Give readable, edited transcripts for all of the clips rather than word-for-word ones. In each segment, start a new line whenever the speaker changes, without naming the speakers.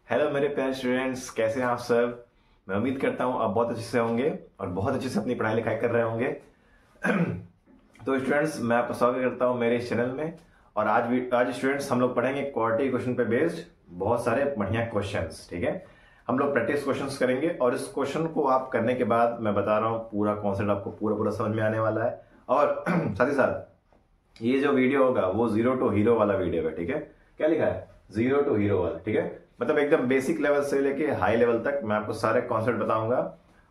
Hello मेरे प्यारे students, कैसे हैं आप सब। मैं उम्मीद करता हूं आप बहुत अच्छे से होंगे और बहुत अच्छे से अपनी पढ़ाई लिखाई कर रहे होंगे। तो स्टूडेंट्स, मैं आपका स्वागत करता हूं मेरे इस चैनल में। और आज स्टूडेंट्स हम लोग पढ़ेंगे क्वाड्रेटिक क्वेश्चन पे बेस्ड बहुत सारे बढ़िया क्वेश्चंस। ठीक है, हम लोग प्रैक्टिस क्वेश्चंस करेंगे और इस क्वेश्चन को आप करने के बाद मैं बता रहा हूँ पूरा कॉन्सेप्ट आपको पूरा समझ में आने वाला है। और साथ ही साथ ये जो वीडियो होगा वो 0 to हीरो वाला वीडियो है। ठीक है, क्या लिखा है? 0 to हीरो वाला। ठीक है, मतलब एकदम बेसिक लेवल से लेके हाई लेवल तक मैं आपको सारे कॉन्सेप्ट बताऊंगा।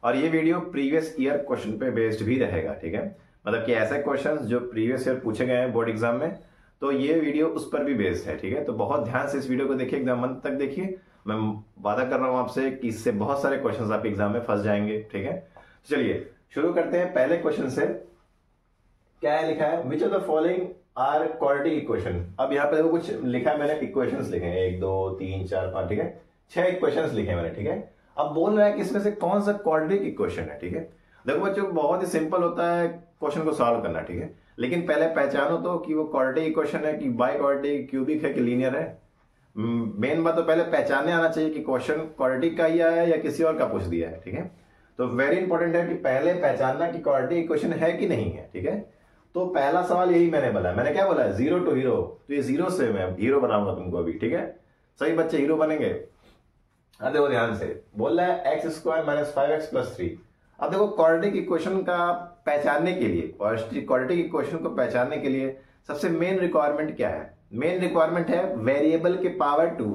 और ये वीडियो प्रीवियस ईयर क्वेश्चन पे बेस्ड भी रहेगा। ठीक है, मतलब कि ऐसे क्वेश्चंस जो प्रीवियस ईयर पूछे गए हैं बोर्ड एग्जाम में, तो ये वीडियो उस पर भी बेस्ड है। ठीक है, तो बहुत ध्यान से इस वीडियो को देखिए, एकदम अंत तक देखिए। मैं वादा कर रहा हूं आपसे कि इससे बहुत सारे क्वेश्चन आपके एग्जाम में फंस जाएंगे। ठीक है, चलिए शुरू करते हैं पहले क्वेश्चन से। क्या है लिखा है? Which of the following are quadratic equation. अब यहाँ पे देखो कुछ लिखा है, मैंने इक्वेशंस लिखे हैं 1 2 3 4 5। ठीक है, 6 इक्वेशंस लिखे हैं मैंने। ठीक है, अब बोल रहा है कि इसमें से कौन सा क्वाड्रेटिक इक्वेशन है। ठीक है, देखो बच्चों बहुत ही सिंपल होता है क्वेश्चन को सॉल्व करना। ठीक है, लेकिन पहले पहचानो तो कि वो क्वाड्रेटिक इक्वेशन है कि बाई क्वाड्रेटिक, क्यूबिक है कि लीनियर है। मेन बात तो पहले पहचानने आना चाहिए कि क्वेश्चन क्वाड्रेटिक का ही आया है या किसी और का पूछ दिया है। ठीक है, तो वेरी इंपॉर्टेंट है कि पहले पहचानना कि क्वाड्रेटिक इक्वेशन है कि नहीं है। ठीक है, तो पहला सवाल यही मैंने बोला। मैंने क्या बोला है? 0 to हीरो। तो ये 0 से मैं हीरो बनाऊंगा तुमको अभी। ठीक है, सही बच्चे हीरो बनेंगे। अब देखो ध्यान से, बोल रहा है x square minus 5x plus 3। अब देखो क्वाड्रेटिक इक्वेशन का पहचानने के लिए, क्वाड्रेटिक इक्वेशन को पहचानने के लिए सबसे मेन रिक्वायरमेंट क्या है? मेन रिक्वायरमेंट है वेरिएबल के पावर 2।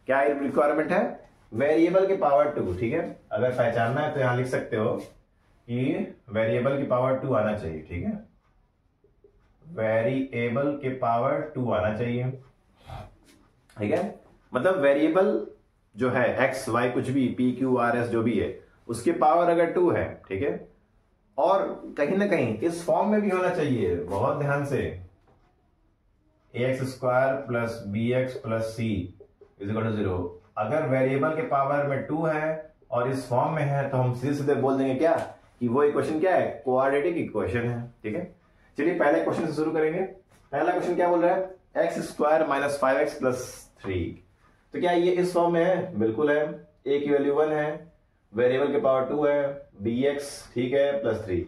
क्या रिक्वायरमेंट है? वेरिएबल के पावर 2। ठीक है, अगर पहचानना है तो यहां लिख सकते हो कि वेरिएबल की पावर 2 आना चाहिए। ठीक है, वेरिएबल के पावर 2 आना चाहिए। ठीक है, मतलब वेरिएबल जो है एक्स वाई कुछ भी पी क्यू आर एस जो भी है उसके पावर अगर 2 है। ठीक है, और कहीं ना कहीं इस फॉर्म में भी होना चाहिए। बहुत ध्यान से, ax square plus b x plus c is equal to 0। अगर वेरिएबल के पावर में 2 है और इस फॉर्म में है तो हम सीधे सीधे बोल देंगे क्या कि वो इक्वेशन क्या है? क्वाड्रेटिक इक्वेशन है। ठीक है, चलिए पहले क्वेश्चन से शुरू करेंगे। पहला क्वेश्चन क्या बोल रहा है? X square minus 5x plus 3। तो क्या ये इस फॉर्म में है? बिल्कुल है। a की वैल्यू 1 है, वेरिएबल के पावर 2 है, bx ठीक है प्लस 3।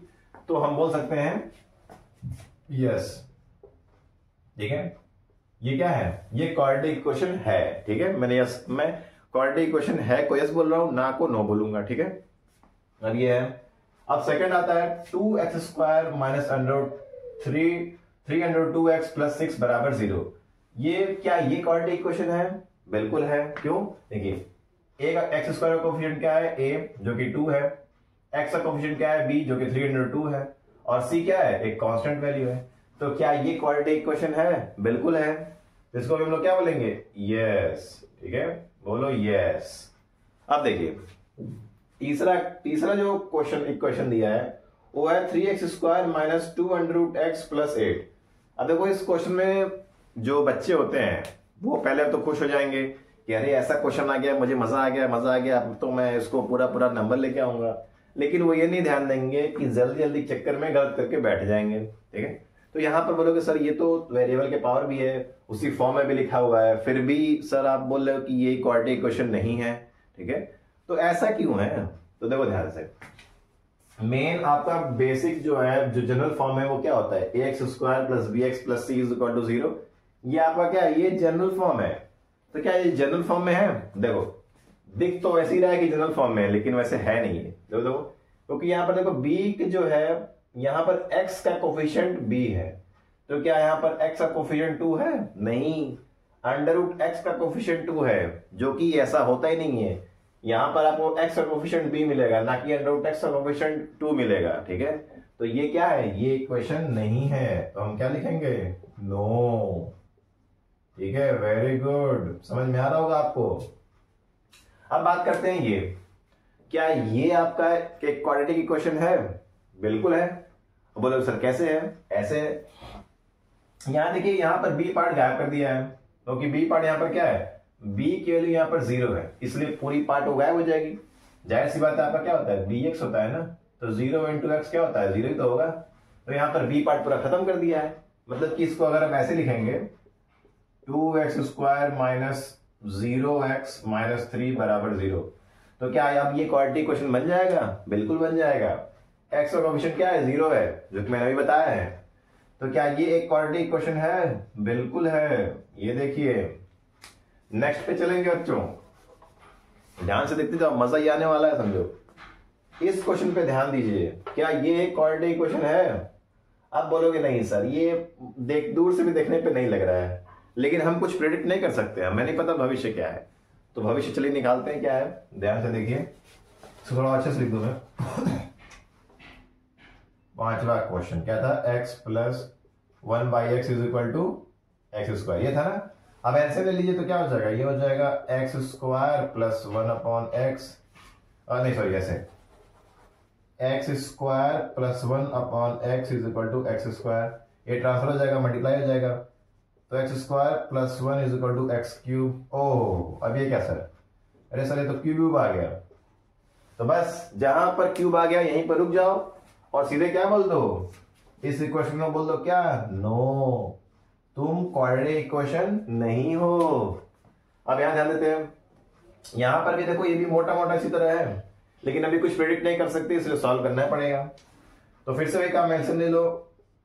तो हम बोल सकते हैं यस। ठीक है, ये क्या है? ये क्वाड्रेटिक इक्वेशन है। ठीक है, मैं क्वाड्रेटिक इक्वेशन है को यस बोल रहा हूं, ना को नो बोलूंगा। ठीक है, अब ये है। अब सेकंड आता है 2x square minus 302x plus 6 बराबर 0। ये क्या ये क्वाड्रेटिक इक्वेशन है? बिल्कुल है। क्यों? देखिए, a का x स्क्वायर का कोफिशिएंट क्या है? a जो कि 2 है, x का कोफिशिएंट क्या है? b जो कि 302 है, और c क्या है? एक कांस्टेंट वैल्यू है। तो क्या ये क्वाड्रेटिक इक्वेशन है? बिल्कुल है। इसको हम लोग क्या बोलेंगे? यस। ठीक है, बोलो यस। अब देखिए तीसरा जो इक्वेशन दिया है वो है 3x square minus 2√x plus 8। अब देखो इस क्वेश्चन में जो बच्चे होते हैं वो पहले तो खुश हो जाएंगे कि अरे ऐसा क्वेश्चन आ गया, मुझे मजा आ गया, अब तो मैं इसको पूरा नंबर लेके आऊंगा। लेकिन वो ये नहीं ध्यान देंगे कि जल्दी चक्कर में गलत करके बैठ जाएंगे। ठीक है, तो यहां पर बोलोगे सर ये तो वेरिएबल के पावर भी है, उसी फॉर्म में भी लिखा हुआ है, फिर भी सर आप बोल रहे हो कि ये क्वाड्रेटिक इक्वेशन नहीं है। ठीक है, तो ऐसा क्यों है? तो देखो ध्यान से, मेन आपका बेसिक जो है, जो जनरल फॉर्म है वो क्या होता है? ax square plus b x plus c is equal to 0। ये आपका क्या है? ये जनरल फॉर्म है। तो क्या ये जनरल फॉर्म में है? देखो दिख तो वैसे ही रहा है कि जनरल फॉर्म में है, लेकिन वैसे है नहीं है। देखो क्योंकि यहां पर देखो b जो है, यहां पर x का कोफिशिएंट b है। तो क्या यहां पर x का कोफिशिएंट 2 है? नहीं, √x का कोफिशिएंट 2 है, जो कि ऐसा होता ही नहीं है। यहां पर आपको x का कोफिशिएंट b मिलेगा, ना कि √x का कोफिशिएंट 2 मिलेगा। ठीक है, तो ये क्या है? ये इक्वेशन नहीं है। तो हम क्या लिखेंगे? नो। ठीक है, वेरी गुड, समझ में आ रहा होगा आपको। अब बात करते हैं ये, क्या ये आपका एक क्वाड्रेटिक इक्वेशन है? बिल्कुल है। बोलो सर कैसे है? ऐसे यहां देखिए, यहां पर बी पार्ट गायब कर दिया है, क्योंकि बी पार्ट यहां पर क्या है? बी की वैल्यू यहां पर 0 है, इसलिए पूरी पार्ट वो गायब हो जाएगी। जाहिर सी बात है, आपका क्या होता है? bx होता है ना, तो 0 इंटू एक्स क्या होता है? 0 ही तो होगा। तो यहां पर बी पार्ट पूरा खत्म कर दिया है। मतलब कि इसको अगर हम ऐसे लिखेंगे 2x square minus 0x minus 3 बराबर 0। तो क्या अब ये क्वाड्रेटिक इक्वेशन बन जाएगा? बिल्कुल बन जाएगा। x का कोएफिशिएंट क्या है? 0 है, जो कि मैंने अभी बताया है। तो क्या ये एक क्वाड्रेटिक इक्वेशन है? बिल्कुल है। ये देखिए, नेक्स्ट पे चलेंगे बच्चों, ध्यान से देखते जाओ, मजा ही आने वाला है समझो। इस क्वेश्चन पे ध्यान दीजिए, क्या ये एक क्वाड्रेटिक इक्वेशन है? आप बोलोगे नहीं सर, ये देख दूर से भी देखने पे नहीं लग रहा है, लेकिन हम कुछ प्रेडिक्ट नहीं कर सकते, हमें नहीं पता भविष्य क्या है। तो भविष्य चलिए निकालते हैं क्या है, ध्यान से देखिए। तो थोड़ा अच्छे से लिख दो मैं। पांचवा क्वेश्चन क्या था? x plus 1/x is equal to x square, ये था ना। अब ऐसे ले लीजिए तो क्या हो जाएगा? ये हो जाएगा एक्स स्क्वायर प्लस 1/x, नहीं सॉरी, ऐसे x square plus 1/x is equal to x square. ये ट्रांसफर हो जाएगा, मल्टीप्लाई हो जाएगा, तो x square plus 1 is equal to x cube. Oh, अब ये क्या सर? अरे सर, ये तो क्यूब आ गया। तो बस जहां पर क्यूब आ गया यहीं पर रुक जाओ और सीधे क्या बोल दो? इस इक्वेशन में बोल दो क्या? नो, तुम क्वाड्रेटिक इक्वेशन नहीं हो। अब यहां ध्यान देते हैं, यहां पर भी देखो, ये भी मोटा मोटा इसी तरह है, लेकिन अभी कुछ प्रेडिक्ट नहीं कर सकते, इसलिए सॉल्व करना पड़ेगा। तो फिर से वही काम मेंशन ले लो,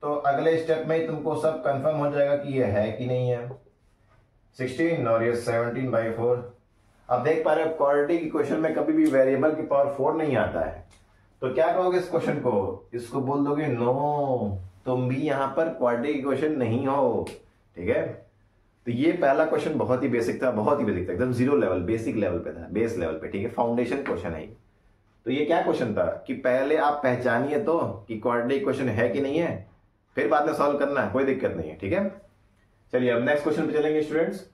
तो अगले स्टेप में ही तुमको सब कंफर्म हो जाएगा कि ये है कि नहीं है। 16 और ये 17/4। अब देख पा रहे हो, क्वाड्रेटिक इक्वेशन में कभी भी वेरिएबल की पावर 4 नहीं आता है। तो क्या कहोगे इस क्वेश्चन को? इसको बोल दोगे नो, तुम भी यहां पर क्वाड्रेटिक इक्वेशन नहीं हो। ठीक है, तो ये पहला क्वेश्चन बहुत ही बेसिक था, बहुत ही बेसिक था, एकदम जीरो लेवल, बेसिक लेवल पे था, बेस लेवल पे। ठीक है, फाउंडेशन क्वेश्चन है। तो ये क्या क्वेश्चन था कि पहले आप पहचानिए तो कि क्वाड्रेटिक इक्वेशन है कि नहीं है, फिर बाद में सॉल्व करना है, कोई दिक्कत नहीं है। ठीक है, चलिए अब नेक्स्ट क्वेश्चन पे चलेंगे स्टूडेंट्स।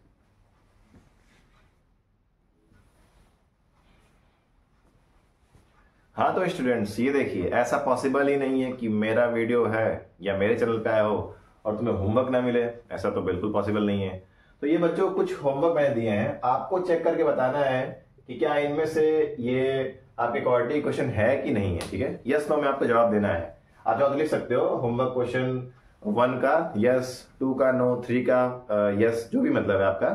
हाँ तो स्टूडेंट्स, ये देखिए, ऐसा पॉसिबल ही नहीं है कि मेरा वीडियो है या मेरे चैनल पे आया हो और तुम्हें होमवर्क ना मिले, ऐसा तो बिल्कुल पॉसिबल नहीं है। तो ये बच्चों कुछ होमवर्क मैंने दिए हैं, आपको चेक करके बताना है कि क्या इनमें से ये आपके क्वाड्रेटिक क्वेश्चन है कि नहीं है। ठीक है, यस नो में आपको जवाब देना है। आप जवाब लिख सकते हो होमवर्क क्वेश्चन 1 का यस, 2 का नो, 3 का यस, जो भी मतलब है आपका।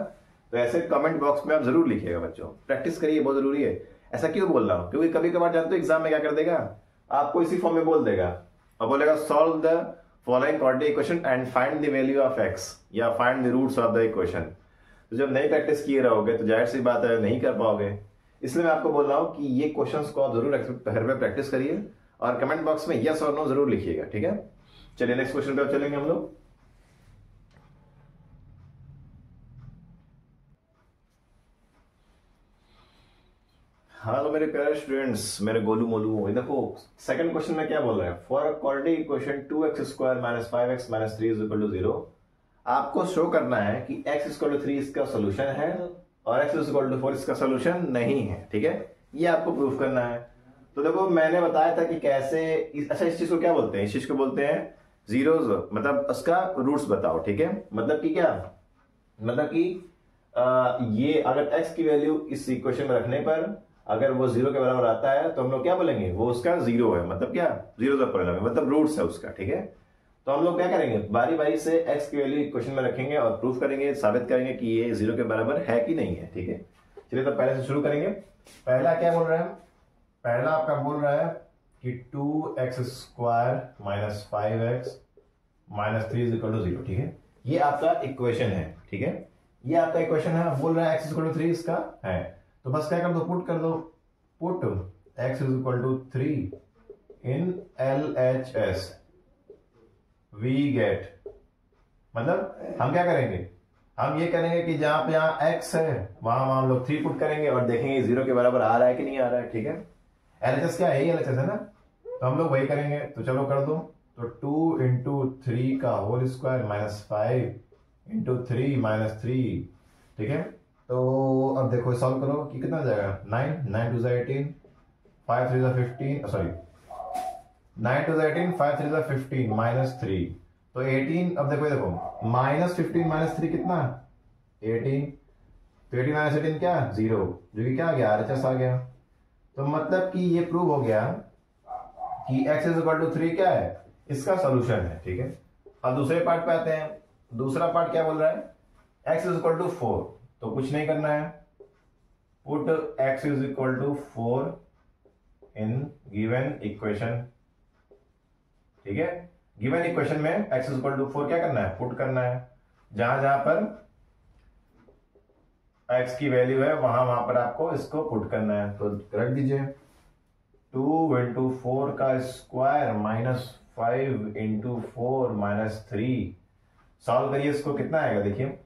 तो ऐसे कमेंट बॉक्स में आप जरूर लिखिएगा बच्चों, प्रैक्टिस करिए, बहुत जरूरी है। ऐसा क्यों बोल रहा हूं? क्योंकि कभी कभार जानते हो एग्जाम में क्या कर देगा, आपको इसी फॉर्म में बोल देगा और बोलेगा solve the following quadratic equation and find the value of x या find the roots of the equation. तो जब नहीं प्रैक्टिस किए रहोगे तो जाहिर सी बात है नहीं कर पाओगे। इसलिए मैं आपको बोल रहा हूं कि ये क्वेश्चंस को आप जरूर घर में प्रैक्टिस करिए और कमेंट बॉक्स में यस और नो जरूर लिखिएगा। ठीक है, चलिए नेक्स्ट क्वेश्चन पे चलेंगे हम लोग। हाँ तो मेरे प्यारे स्टूडेंट्स, मेरे गोलू मोलू, देखो सेकंड क्वेश्चन में क्या बोल रहा है? For a quadratic equation 2x square minus 5x minus 3 is equal to 0, आपको शो करना है कि x इक्वल टू 3 इसका सोल्यूशन है और x इक्वल टू 4 इसका सोल्यूशन नहीं है। ठीक है, ये आपको प्रूफ करना है। तो देखो मैंने बताया था कि कैसे अच्छा इस चीज को क्या बोलते हैं? इस चीज को बोलते हैं जीरोस, मतलब उसका रूट्स बताओ। ठीक है, मतलब कि क्या, मतलब कि ये अगर x की वैल्यू इस इक्वेशन में रखने पर अगर वो 0 के बराबर आता है तो हम लोग क्या बोलेंगे? वो उसका 0 है, मतलब क्या? जीरो का परिणाम है, मतलब रूट्स है उसका। ठीक है, तो हम लोग क्या करेंगे? बारी बारी से x की वैल्यू इक्वेशन में रखेंगे और प्रूफ करेंगे, साबित करेंगे कि ये 0 के बराबर है कि नहीं है। ठीक है, चलिए तो पहले से शुरू करेंगे। पहला क्या बोल रहा है? पहला आपका बोल रहा है कि 2x square minus 5x minus 3 is equal to 0। ठीक है, ये आपका इक्वेशन है। ठीक है, ये आपका इक्वेशन है, बोल रहा है x इक्वल टू 3 इसका है। तो बस क्या कर दो? पुट कर दो, put x is equal to 3 in LHS, we get, मतलब हम क्या करेंगे? हम ये करेंगे कि जहां पे यहाँ x है वहां हम लोग 3 पुट करेंगे और देखेंगे 0 के बराबर आ रहा है कि नहीं आ रहा है। ठीक है, LHS क्या है? LHS है ना, तो हम लोग वही करेंगे। तो चलो कर दो, तो 2 इंटू 3 का whole square minus 5 into 3 minus 3। ठीक है, तो अब देखो सॉल्व करो कि कितना जाएगा? 9 2 18, 5 3 15, सॉरी 9 2 18, 5 3 15 माइनस 3, तो 18। अब देखो माइनस 15 माइनस 3 कितना? 18। तो 18 माइनस 18 क्या? 0, जो कि क्या आ गया? RHS आ गया। तो मतलब कि ये प्रूव हो गया कि x इज इक्वल टू 3 क्या है? इसका सोल्यूशन है। ठीक है, अब दूसरे पार्ट पे आते हैं। दूसरा पार्ट क्या बोल रहा है? x is equal to 4। तो कुछ नहीं करना है, put x is equal to 4 in given equation. ठीक है, गिवन इक्वेशन में x इज इक्वल टू 4 क्या करना है, पुट करना है। जहां जहां पर x की वैल्यू है वहां वहां पर आपको इसको पुट करना है। तो रख दीजिए 2 इंटू 4 का square minus 5 into 4 minus 3। Solve करिए इसको, कितना आएगा देखिए,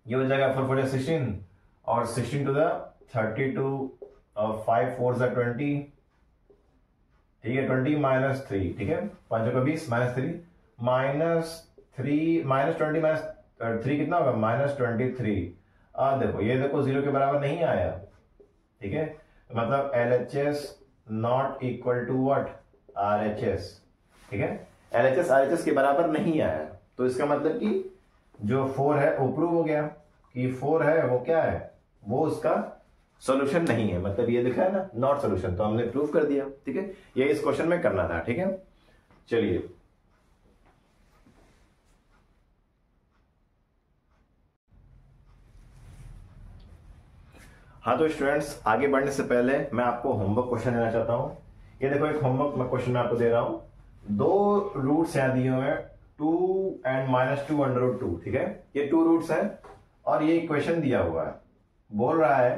ये हो जाएगा 4 4 16 और 16 टू द 32 और 5 4 सा 20। ठीक है, 20 माइनस 3, ठीक है, 5 का 20 माइनस 3 माइनस 3 माइनस 20 माइनस 3 कितना होगा, माइनस 23। देखो ये देखो 0 के बराबर नहीं आया। ठीक है, मतलब LHS not equal to what, RHS। ठीक है, LHS RHS के बराबर नहीं आया, तो इसका मतलब कि जो 4 है वो प्रूव हो गया कि 4 है वो क्या है, वो उसका सॉल्यूशन नहीं है। मतलब ये दिखा है ना, नॉट सॉल्यूशन, तो हमने प्रूव कर दिया। ठीक है, ये इस क्वेश्चन में करना था। ठीक है, चलिए हाँ, तो स्टूडेंट्स आगे बढ़ने से पहले मैं आपको होमवर्क क्वेश्चन देना चाहता हूं। ये देखो एक होमवर्क मैं क्वेश्चन आपको दे रहा हूं। 2 रूट्स यहां दिए हुए हैं, 2 एंड -2 अंडर रूट 2। ठीक है, ये 2 रूट्स हैं और ये इक्वेशन दिया हुआ है। बोल रहा है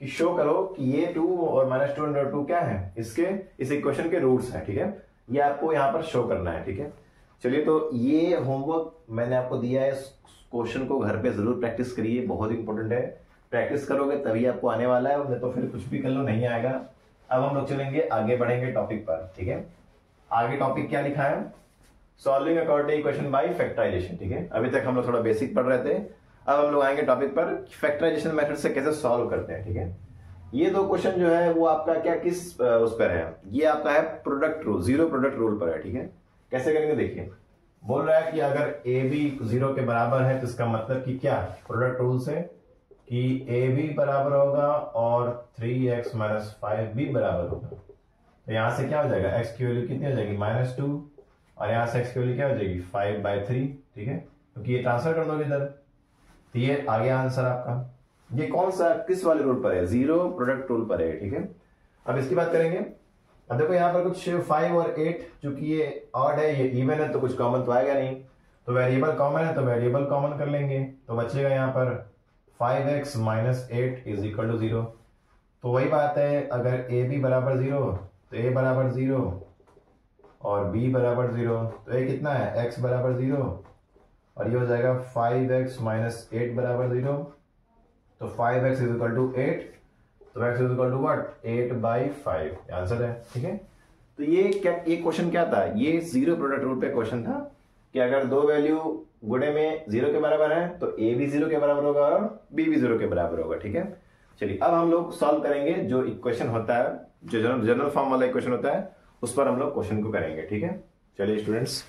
कि शो करो कि ये 2 और -2 अंडर 2 क्या है, इसके इस इक्वेशन के रूट्स हैं। ठीक है, ये आपको यहां पर शो करना है। ठीक है, चलिए तो ये होमवर्क मैंने आपको दिया है, इस क्वेश्चन को घर पे जरूर प्रैक्टिस करिए, बहुत इंपॉर्टेंट है। प्रैक्टिस करोगे तभी आपको आने वाला है, नहीं तो फिर कुछ भी कर लो नहीं आएगा। अब हम लोग चलेंगे आगे बढ़ेंगे टॉपिक पर। ठीक है, आगे टॉपिक क्या लिखा है, solving a quadratic equation by factorization. ठीक है, अभी तक हम लोग थोड़ा बेसिक पढ़ रहे थे, अब हम लोग आएंगे टॉपिक पर फैक्टराइजेशन मेथड से कैसे सॉल्व करते हैं। ठीक है, ये 2 क्वेश्चन जो है वो आपका क्या किस उस पर है, ये आपका है प्रोडक्ट रूल, 0 प्रोडक्ट रूल पर है। ठीक है, कैसे करेंगे देखिए, बोल रहा है कि अगर ए बी 0 के बराबर है तो इसका मतलब कि क्या, प्रोडक्ट रूल से कि ए बी बराबर होगा और 3x माइनस 5 भी बराबर होगा। तो यहां से क्या हो जाएगा, x की वैल्यू कितनी हो जाएगी, -2, और यहां से x की वैल्यू क्या हो जाएगी, 5/3। ठीक है, क्योंकि ये ट्रांसफर कर दोगे इधर, तो ये आ गया आंसर आपका। ये कौन सा किस वाले रूल पर है, 0 प्रोडक्ट रूल पर है। ठीक है, अब इसकी बात करेंगे। अब देखो यहाँ पर कुछ 5 और 8, चूंकि ये ऑड है ये इवन है तो कुछ कॉमन तो आएगा नहीं, तो वेरिएबल कॉमन है तो वेरिएबल कॉमन कर लेंगे, तो बचेगा यहाँ पर 5x minus 8 is equal to 0। तो वही बात है, अगर ए बी बराबर 0 तो ए बराबर 0 और बी बराबर 0, तो ए कितना है, x बराबर 0 और ये हो जाएगा 5x माइनस 8 बराबर 0। तो 5x इज इक्वल टू 8, तो x is equal to what, 8/5 answer है। ठीक है, तो ये क्या, एक क्वेश्चन क्या था, ये 0 प्रोडक्ट रूल पे क्वेश्चन था कि अगर 2 वैल्यू गुणे में 0 के बराबर है तो a भी 0 के बराबर होगा और b भी 0 के बराबर होगा। ठीक है, चलिए अब हम लोग सॉल्व करेंगे जो इक्वेशन होता है, जो जनरल फॉर्म वाला इक्वेशन होता है, उस पर हम लोग क्वेश्चन को करेंगे। ठीक है, चलिए स्टूडेंट्स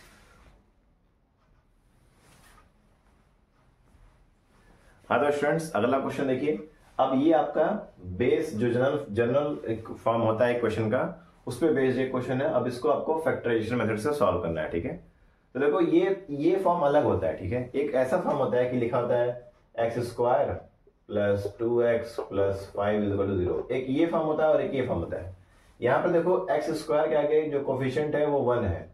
हाँ, तो स्टूडेंट्स अगला क्वेश्चन देखिए। अब ये आपका बेस जो जनरल फॉर्म होता है इक्वेशन का, उस पर बेस्ड एक क्वेश्चन है। अब इसको आपको फैक्टराइजेशन मेथड से सॉल्व करना है। ठीक है, तो देखो ये फॉर्म अलग होता है। ठीक है, एक ऐसा फॉर्म होता है कि लिखा होता है x² plus 2x plus 5 is equal to 0। एक ये फॉर्म होता है और एक ये फॉर्म होता है। यहाँ पर देखो x² के आगे जो कोफिशिएंट है वो 1 है,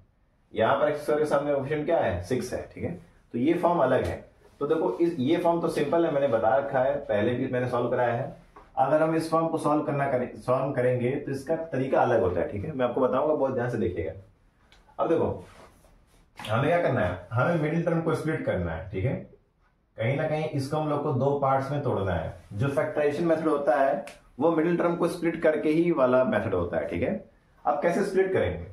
यहाँ पर x² के सामने कोफिशिएंट क्या है, 6 है। ठीक है, तो ये फॉर्म अलग है। तो देखो ये फॉर्म तो सिंपल है, मैंने बता रखा है, पहले भी मैंने सॉल्व कराया है। अगर हम इस फॉर्म को सॉल्व करेंगे तो इसका तरीका अलग होता है। ठीक है, मैं आपको बताऊंगा, बहुत ध्यान से देखिएगा। अब देखो हमें क्या करना है, हमें मिडिल टर्म को स्प्लिट करना है। ठीक है, कहीं ना कहीं इसको हम लोग को 2 पार्ट्स में तोड़ना है। जो फैक्टराइजेशन मेथड होता है वो मिडिल टर्म को स्प्लिट करके ही वाला मेथड होता है। ठीक है, अब कैसे स्प्लिट करेंगे,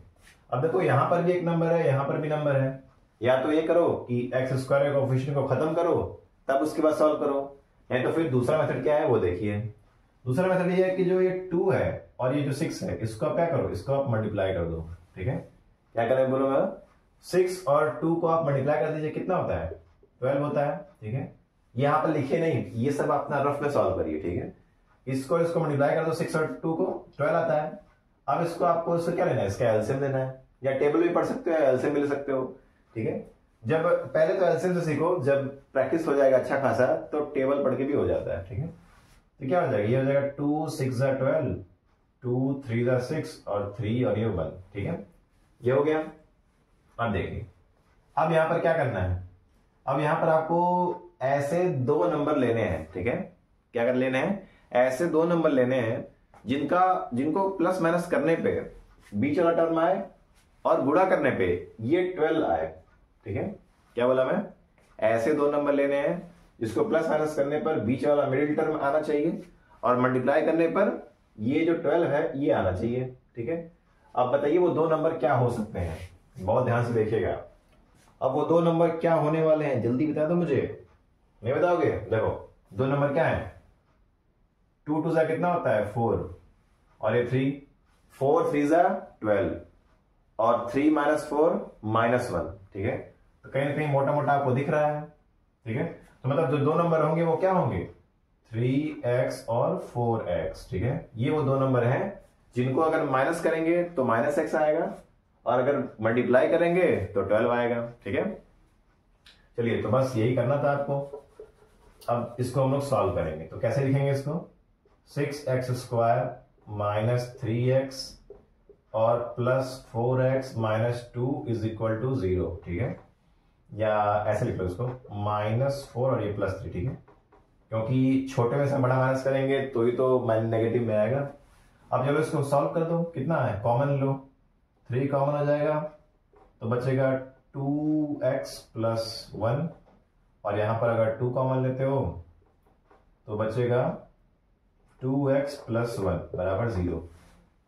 अब देखो यहां पर भी एक नंबर है, यहां पर भी नंबर है, या तो ये करो कि x² के कोफिशिएंट को खत्म करो तब उसके बाद सॉल्व करो, नहीं तो फिर दूसरा मेथड क्या है वो देखिए। दूसरा मेथड ये है कि जो ये 2 है और ये जो 6 है, इसको आप क्या करो, इसको आप मल्टीप्लाई कर दो। ठीक है, क्या करें बोलो, 6 और 2 को आप मल्टीप्लाई कर दीजिए, कितना होता है, 12 होता है। ठीक है, यहाँ पर लिखे नहीं, ये सब अपना रफ में सॉल्व करिए। ठीक है, इसको मल्टीप्लाई कर दो, 6 और 2 को 12 आता है। अब इसको आपको इसको क्या लेना है, इसका एलसीएम लेना है, या टेबल भी पढ़ सकते हो या एलसीएम भी ले सकते हो। ठीक है, जब पहले तो एलसीएम से सीखो, जब प्रैक्टिस हो जाएगा अच्छा खासा तो टेबल पढ़ के भी हो जाता है, ठीक है। तो क्या हो जाएगा, ये हो जाएगा 2 6 12, 2 3 6 और 3 और ये 1, ठीक है, ये हो गया। अब देखिए, अब यहां पर क्या करना है, अब यहां पर आपको ऐसे दो नंबर लेने हैं, ठीक है। क्या कर लेने हैं, ऐसे दो नंबर लेने हैं जिनको प्लस माइनस करने पे बीच वाला टर्म आए और गुणा करने पे ये 12 आए, ठीक है। क्या बोला मैं, ऐसे दो नंबर लेने हैं जिसको प्लस माइनस करने पर बीच वाला मिडिल टर्म आना चाहिए और मल्टीप्लाई करने पर ये जो 12 है ये आना चाहिए, ठीक है। अब बताइए वो दो नंबर क्या हो सकते हैं, बहुत ध्यान से देखिएगा। अब वो दो नंबर क्या होने वाले हैं, जल्दी बता दो मुझे, नहीं बताओगे। देखो दो नंबर क्या है, 2 2 कितना होता है 4 और ये 3, 4 3 12 और 3 -4 -1, ठीक है। तो कहीं ना कहीं मोटा मोटा आपको दिख रहा है, ठीक है। तो मतलब जो दो नंबर होंगे वो क्या होंगे, 3x और 4x, ठीक है। ये वो दो नंबर हैं जिनको अगर माइनस करेंगे तो -x आएगा और अगर मल्टीप्लाई करेंगे तो 12 आएगा, ठीक है। चलिए, तो बस यही करना था आपको। अब इसको हम लोग सॉल्व करेंगे, तो कैसे लिखेंगे इसको, 6x² - 3x और +4x - 2 = 0, ठीक है। या ऐसे लिख लो इसको, -4 और ये +3, ठीक है, क्योंकि छोटे में से बड़ा माइनस करेंगे तो ही तो नेगेटिव में आएगा। अब जब इसको सॉल्व कर दो, कितना है, कॉमन लो, 3 कॉमन हो जाएगा तो बचेगा 2x + 1 और यहां पर अगर 2 कॉमन लेते हो तो बचेगा 2x + 1 बराबर 0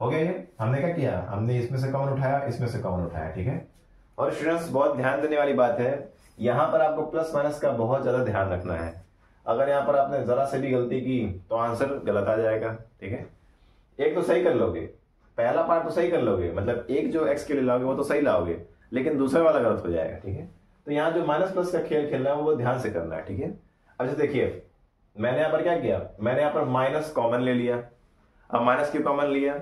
हो गया। ये हमने क्या किया, हमने इसमें से कॉमन उठाया, इसमें से कॉमन उठाया, ठीक है। और स्टूडेंट्स बहुत ध्यान देने वाली बात है, यहां पर आपको प्लस माइनस का बहुत ज्यादा ध्यान रखना है। अगर यहां पर आपने जरा से भी गलती की तो आंसर गलत आ जाएगा, ठीक है। एक तो सही कर लोगे, पहला पार्ट तो सही कर लोगे, मतलब एक जो x के लिए लाओगे वो तो सही लाओगे, लेकिन दूसरा वाला गलत हो जाएगा, ठीक है। तो यहाँ जो माइनस प्लस का खेल खेलना है वो ध्यान से करना है, ठीक है। अब जैसे देखिए, मैंने यहाँ पर क्या किया, मैंने यहाँ पर माइनस कॉमन ले लिया। अब माइनस क्यों कॉमन लिया,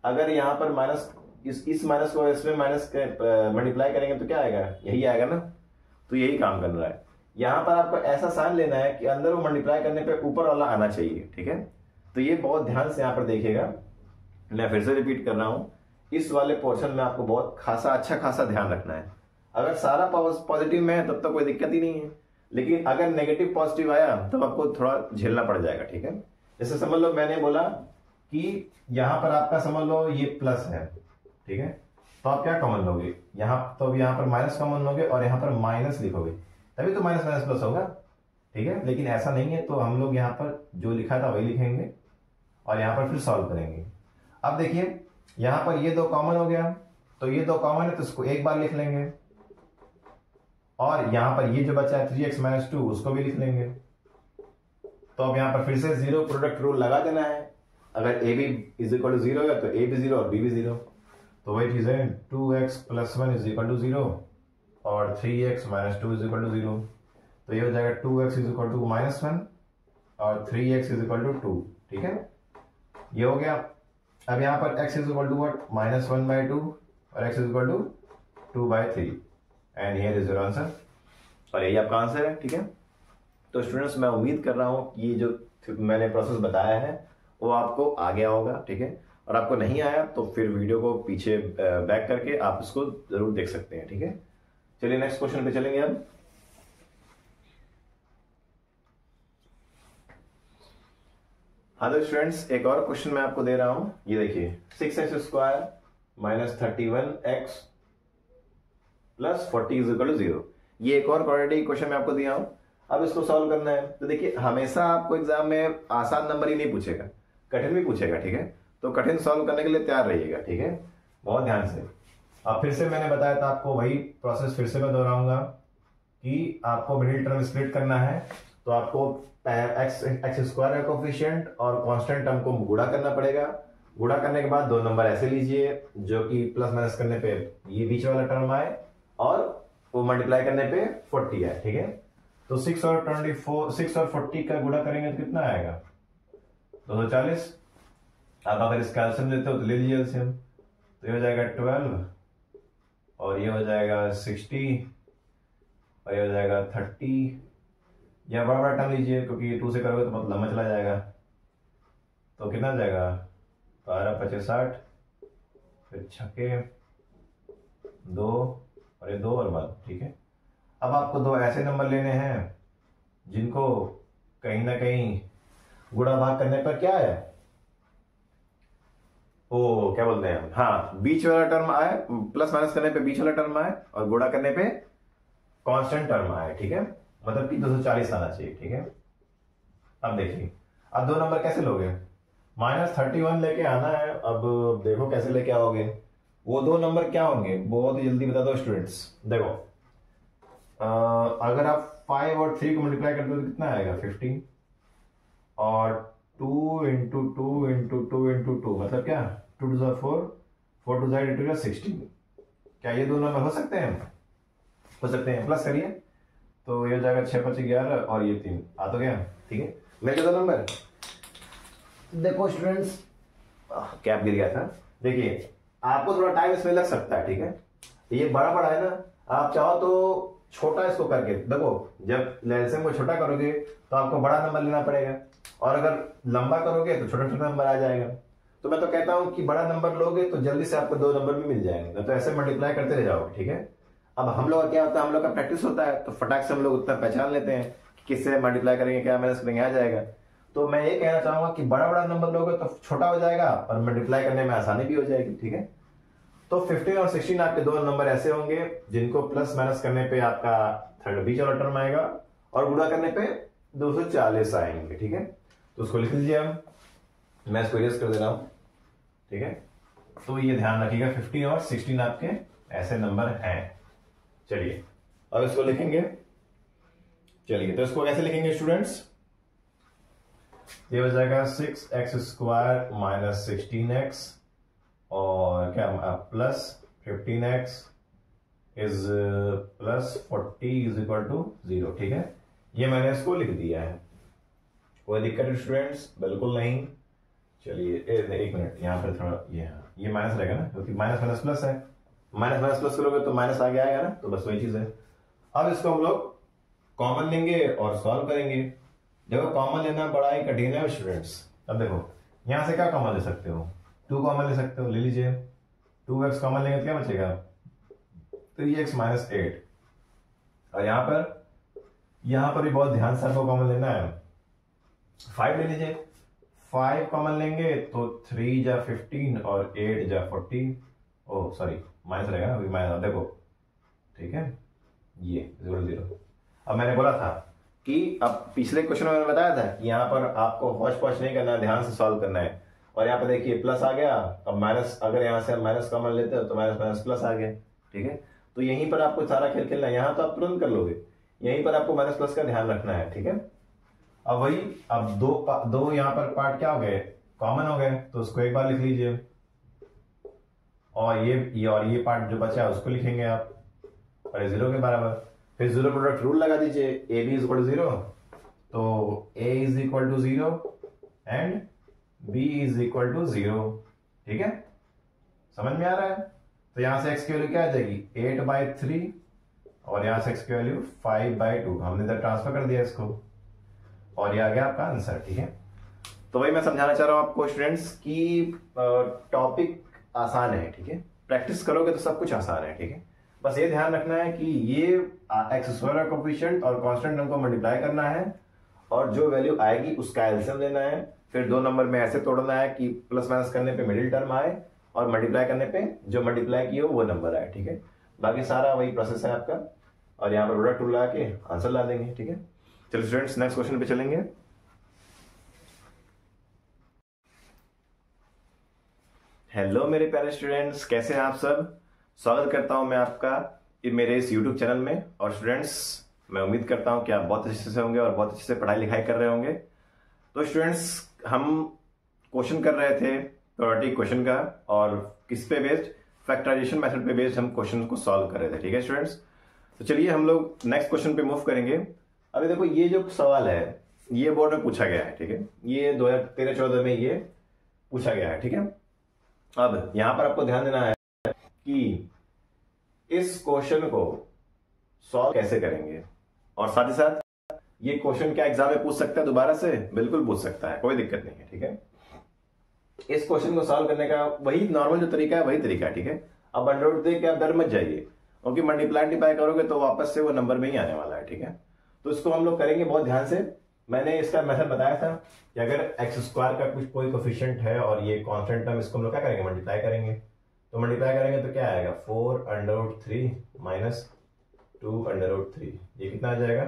अगर यहाँ पर माइनस इस माइनस को इसमें माइनस मल्टीप्लाई करेंगे तो क्या आएगा, यही आएगा ना, तो यही काम करना है। यहाँ पर आपको ऐसा साइन लेना है कि अंदर वो मल्टीप्लाई करने पे ऊपर वाला आना चाहिए, ठीक है। तो ये बहुत ध्यान से यहाँ पर देखिएगा, मैं फिर से रिपीट कर रहा हूं, इस वाले पोर्शन में आपको बहुत खासा अच्छा खासा ध्यान रखना है। अगर सारा पॉजिटिव में है तब तो कोई दिक्कत ही नहीं है, लेकिन अगर नेगेटिव पॉजिटिव आया तो आपको थोड़ा झेलना पड़ जाएगा, ठीक है। जैसे समझ लो मैंने बोला कि यहां पर आपका समझ लो ये प्लस है, ठीक है, तो आप क्या कॉमन लोगे, तो यहाँ पर माइनस कॉमन लोगे और यहाँ पर माइनस लिखोगे, तभी तो माइनस माइनस प्लस होगा, ठीक है। लेकिन ऐसा नहीं है, तो हम लोग यहाँ पर जो लिखा था वही लिखेंगे और यहाँ पर फिर सॉल्व करेंगे। अब देखिए, यहां पर ये दो कॉमन हो गया, तो ये दो कॉमन है तो इसको एक बार लिख लेंगे और यहां पर ये जो बचा है 3x - 2 उसको भी लिख लेंगे। तो अब यहां पर फिर से जीरो प्रोडक्ट रूल लगा देना है, अगर a b = 0 है तो a भी 0 और b भी 0, तो वही चीज है 2x + 1 = 0 और 3x - 2 = 0। तो ये हो जाएगा 2x = -1 और 3x = 2, ठीक है, ये हो गया। अब यहां पर x = what, -1/2 और x = 2/3 and here is your answer, और यही आपका आंसर है, ठीक है। तो स्टूडेंट्स मैं उम्मीद कर रहा हूं कि ये जो मैंने प्रोसेस बताया है वो आपको आ गया होगा, ठीक है। और आपको नहीं आया तो फिर वीडियो को पीछे बैक करके आप इसको जरूर देख सकते हैं, ठीक है। चलिए नेक्स्ट क्वेश्चन पे चलेंगे अब। हाँ तो स्टूडेंट्स एक और क्वेश्चन मैं आपको दे रहा हूं, ये देखिए 6x² - 31x + 40 = 0। ये एक और क्वाड्रेटिक क्वेश्चन मैं आपको दिया हूं, अब इसको सॉल्व करना है। तो देखिए हमेशा आपको एग्जाम में आसान नंबर ही नहीं पूछेगा, कठिन भी पूछेगा, ठीक है। तो कठिन सॉल्व करने के लिए तैयार रहिएगा, ठीक है, बहुत ध्यान से। अब फिर से मैंने बताया था आपको, वही प्रोसेस फिर से मैं दोहराऊंगा कि आपको मिडिल टर्म स्प्लिट करना है, तो आपको x² का कोफिशिएंट और कांस्टेंट टर्म को गुणा करना पड़ेगा। गुणा करने के बाद दो नंबर ऐसे लीजिए जो कि प्लस माइनस करने पे ये बीच वाला टर्म आए और वो मल्टीप्लाई करने पे 40 आए, ठीक है। तो 6 और 40 का गुणा करेंगे तो कितना आएगा, 240। आप अगर इसका एलसीएम लेते हो तो ले लीजिए एलसीएम, तो ये हो जाएगा 12 और ये हो जाएगा 60 और ये हो जाएगा 30, या बड़ा बड़ा टर्म लीजिए क्योंकि 2 से करोगे तो बहुत लंबा चला जाएगा। तो कितना हो जाएगा 12 25 60, फिर छक्के 2 और ये 2 और 1, ठीक है। अब आपको दो ऐसे नंबर लेने हैं जिनको कहीं ना कहीं गुणा भाग करने पर क्या है, ओ क्या बोलते हैं, हाँ बीच वाला टर्म आए, प्लस माइनस करने पे बीच वाला टर्म आए और गुणा करने पे कांस्टेंट टर्म आए, ठीक है। मतलब कि 240 आना चाहिए, ठीक है। अब देखिए, अब दो नंबर कैसे लोगे, -31 लेके आना है। अब देखो कैसे लेके आओगे, वो दो नंबर क्या होंगे बहुत ही जल्दी बता दो स्टूडेंट्स। देखो अगर आप 5 और 3 को मल्टीप्लाई करते हो तो कितना आएगा 15, और 2 इंटू 2 इंटू 2 इंटू 2 मतलब क्या 2 टू 4, 4 टू 16। क्या ये दो नंबर हो सकते हैं? हो सकते हैं। प्लस करिए तो ये हो जाएगा 6 5 11 और ये 3 आ तो गया, ठीक है। मेरे दो नंबर देखो स्टूडेंट्स, कैप गिर गया था। देखिए आपको थोड़ा टाइम इसमें लग सकता है, ठीक है। ये बड़ा बड़ा है ना, आप चाहो तो छोटा इसको करके देखो, जब एलसीएम को छोटा करोगे तो आपको बड़ा नंबर लेना पड़ेगा, और अगर लंबा करोगे तो छोटा छोटा नंबर आ जाएगा। तो मैं तो कहता हूं कि बड़ा नंबर लोगे तो जल्दी से आपको दो नंबर भी मिल जाएंगे, तो ऐसे मल्टीप्लाई करते रह जाओगे, ठीक है। अब हम लोग का क्या होता है, हम लोग का प्रैक्टिस होता है तो फटाक से हम लोग उतना पहचान लेते हैं कि किससे मल्टीप्लाई करेंगे, क्या माइनस करेंगे, आ जाएगा। तो मैं ये कहना चाहूंगा कि बड़ा बड़ा नंबर लोगे तो छोटा हो जाएगा और मल्टीप्लाई करने में आसानी भी हो जाएगी, ठीक है। तो 15 और 16 आपके दो नंबर ऐसे होंगे जिनको प्लस माइनस करने पे आपका थर्ड बीच वाला टर्म आएगा और गुणा करने पे 240 आएंगे, ठीक है। तो उसको लिख लीजिए, हम मैं इसको इरेज कर दे रहा हूं, ठीक है। तो ये ध्यान रखिएगा 15 और 16 आपके ऐसे नंबर हैं। चलिए अब इसको लिखेंगे, चलिए तो इसको कैसे लिखेंगे स्टूडेंट्स, ये हो जाएगा 6x² माइनस 16x और क्या plus 15x is plus 40 is equal to 0, ठीक है। ये मैंने इसको लिख दिया है, कोई दिक्कत है स्टूडेंट्स? बिल्कुल नहीं। चलिए एक मिनट, यहाँ पर थोड़ा ये माइनस रहेगा ना, क्योंकि माइनस माइनस प्लस है, माइनस माइनस प्लस करोगे तो माइनस आगे आएगा ना, तो बस वही चीज है। अब इसको हम लोग कॉमन लेंगे और सॉल्व करेंगे। देखो कॉमन लेना बड़ा ही कठिन है स्टूडेंट्स। अब देखो यहां से क्या कॉमन ले सकते हो, 2 कॉमन ले सकते हो, ले लीजिए। 2x कॉमन लेंगे तो क्या बचेगा 3x माइनस 8, और यहां पर भी बहुत ध्यान से आपको कॉमन लेना है। 5 ले लीजिए, 5 कॉमन लेंगे तो 3 जा 15 और 8 जा 40, ओ सॉरी माइनस रहेगा अभी माइनस, देखो ठीक है, ये 0 0। अब मैंने बोला था कि अब पिछले क्वेश्चन में मैंने बताया था कि यहाँ पर आपको हौच पौच नहीं करना है, ध्यान से सॉल्व करना है। और यहाँ पर देखिए प्लस आ गया, अब माइनस, अगर यहाँ से माइनस कॉमन लेते हो तो माइनस माइनस प्लस आ गया, ठीक है। तो यहीं पर आपको सारा खेल खेलना है, यहाँ तो आप तुरंत कर लोगे, यहीं पर आपको माइनस प्लस का ध्यान रखना है, ठीक है। अब वही, अब दो यहाँ पर पार्ट क्या हो गए, कॉमन हो गए, तो उसको एक बार लिख लीजिए, और ये पार्ट जो बचा है उसको लिखेंगे आप, और 0 के बराबर। फिर 0 प्रोडक्ट रूल लगा दीजिए, a b is equal to 0, तो a is equal to 0 and b is equal to 0, ठीक है। समझ में आ रहा है? तो यहां से x की वैल्यू क्या आ जाएगी 8/3, और यहां से x की वैल्यू 5/2, हमने इधर ट्रांसफर कर दिया इसको, और ये आ गया आपका आंसर, ठीक है। तो वही मैं समझाना चाह रहा हूं आपको स्टूडेंट्स कि टॉपिक आसान है, ठीक है। प्रैक्टिस करोगे तो सब कुछ आसान है, ठीक है। बस ये ध्यान रखना है कि ये x² का कोफिशिएंट और कांस्टेंट टर्म को मल्टीप्लाई करना है, और जो वैल्यू आएगी उसका एलसीएम लेना है। फिर दो नंबर में ऐसे तोड़ना है कि प्लस माइनस करने पे मिडिल टर्म आए और मल्टीप्लाई करने पे जो मल्टीप्लाई किया हो वो नंबर आए, ठीक है। बाकी सारा वही प्रोसेस है आपका, और यहाँ पर प्रोडक्ट रूल लगा के आंसर ला देंगे, ठीक है। चलिए स्टूडेंट्स नेक्स्ट क्वेश्चन पे चलेंगे। हेलो मेरे प्यारे स्टूडेंट्स, कैसे हैं आप सब? स्वागत करता हूं मैं आपका मेरे इस यूट्यूब चैनल में। और स्टूडेंट्स मैं उम्मीद करता हूं कि आप बहुत अच्छे से होंगे और बहुत अच्छे से पढ़ाई लिखाई कर रहे होंगे। तो स्टूडेंट्स हम क्वेश्चन कर रहे थे क्वाड्रेटिक क्वेश्चन का, और किस पे बेस्ड, फैक्टराइजेशन मेथड पे बेस्ड हम क्वेश्चन को सॉल्व कर रहे थे, ठीक है स्टूडेंट्स। तो चलिए हम लोग नेक्स्ट क्वेश्चन पे मूव करेंगे। अभी देखो ये जो सवाल है ये बोर्ड में पूछा गया है, ठीक है। ये 2013-14 में ये पूछा गया है, ठीक है। अब यहां पर आपको ध्यान देना है कि इस क्वेश्चन को सॉल्व कैसे करेंगे। और साथ ही साथ ये क्वेश्चन क्या एग्जाम में पूछ सकता है दोबारा से, बिल्कुल पूछ सकता है, कोई दिक्कत नहीं है। ठीक है, इस क्वेश्चन को सॉल्व करने का वही नॉर्मल जो तरीका है वही तरीका है। ठीक है, अब अंडर रूट देख के आप डर मत जाइए, क्योंकि मल्टीप्लाई करोगे तो वापस से वो नंबर में ही आने वाला है। ठीक है, तो इसको हम लोग करेंगे बहुत ध्यान से। मैंने इसका मेथड बताया था कि अगर एक्स स्क्वायर का कुछ कोई कोफिशिएंट है और ये कांस्टेंट टर्म, इसको हम लोग क्या करेंगे, मल्टीप्लाई करेंगे। तो मल्टीप्लाई करेंगे तो क्या आएगा, 4 under root 3 minus 2 under root 3, ये कितना आ जाएगा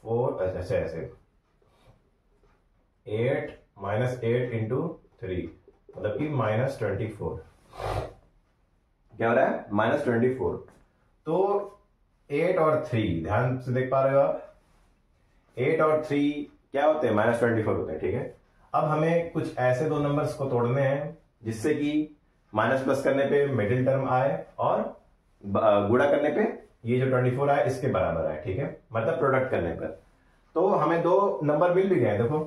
4 ऐसे ऐसे 8 माइनस 8 इंटू 3, मतलब कि माइनस 24। क्या हो रहा है, माइनस 24। तो 8 और 3 ध्यान से देख पा रहे हो आप, 8 और 3 क्या होते हैं, माइनस 24 होते हैं। ठीक है, अब हमें कुछ ऐसे दो नंबर्स को तोड़ने हैं जिससे कि माइनस प्लस करने पे मिडिल टर्म आए और गुणा करने पे ये जो 24 आए इसके बराबर आए। ठीक है, मतलब प्रोडक्ट करने पर। तो हमें दो नंबर मिल भी गए, देखो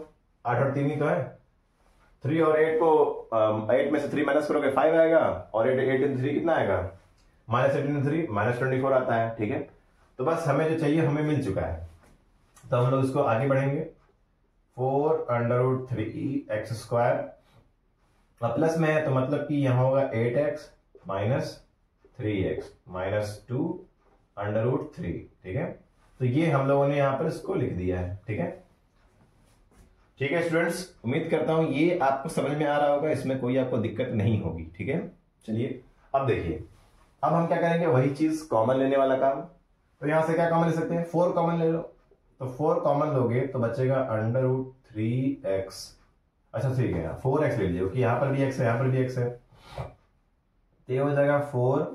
8 और 3 ही तो है। 3 और 8 को 8 में से 3 माइनस करोगे 5 आएगा, और 8 इंटू 3 कितना आएगा, माइनस 8 इंटू 3 माइनस 24 आता है। ठीक है, तो बस हमें जो चाहिए हमें मिल चुका है। तो हम लोग इसको आगे बढ़ेंगे, 4 under root 3 x square, plus में है तो मतलब कि यहां होगा 8x minus 3x minus 2 under root 3। ठीक है, तो ये हम लोगों ने यहां पर इसको लिख दिया है। ठीक है, ठीक है स्टूडेंट्स, उम्मीद करता हूं ये आपको समझ में आ रहा होगा, इसमें कोई आपको दिक्कत नहीं होगी। ठीक है, चलिए अब देखिए, अब हम क्या करेंगे, वही चीज कॉमन लेने वाला काम। तो यहां से क्या कॉमन ले सकते हैं, 4 कॉमन ले लो। तो 4 कॉमन लोगे तो बचेगा अंडर रूट 3x, अच्छा ठीक है 4x ले लीजिए, क्योंकि यहां पर भी x है, यहां पर भी x है। तो ये हो जाएगा 4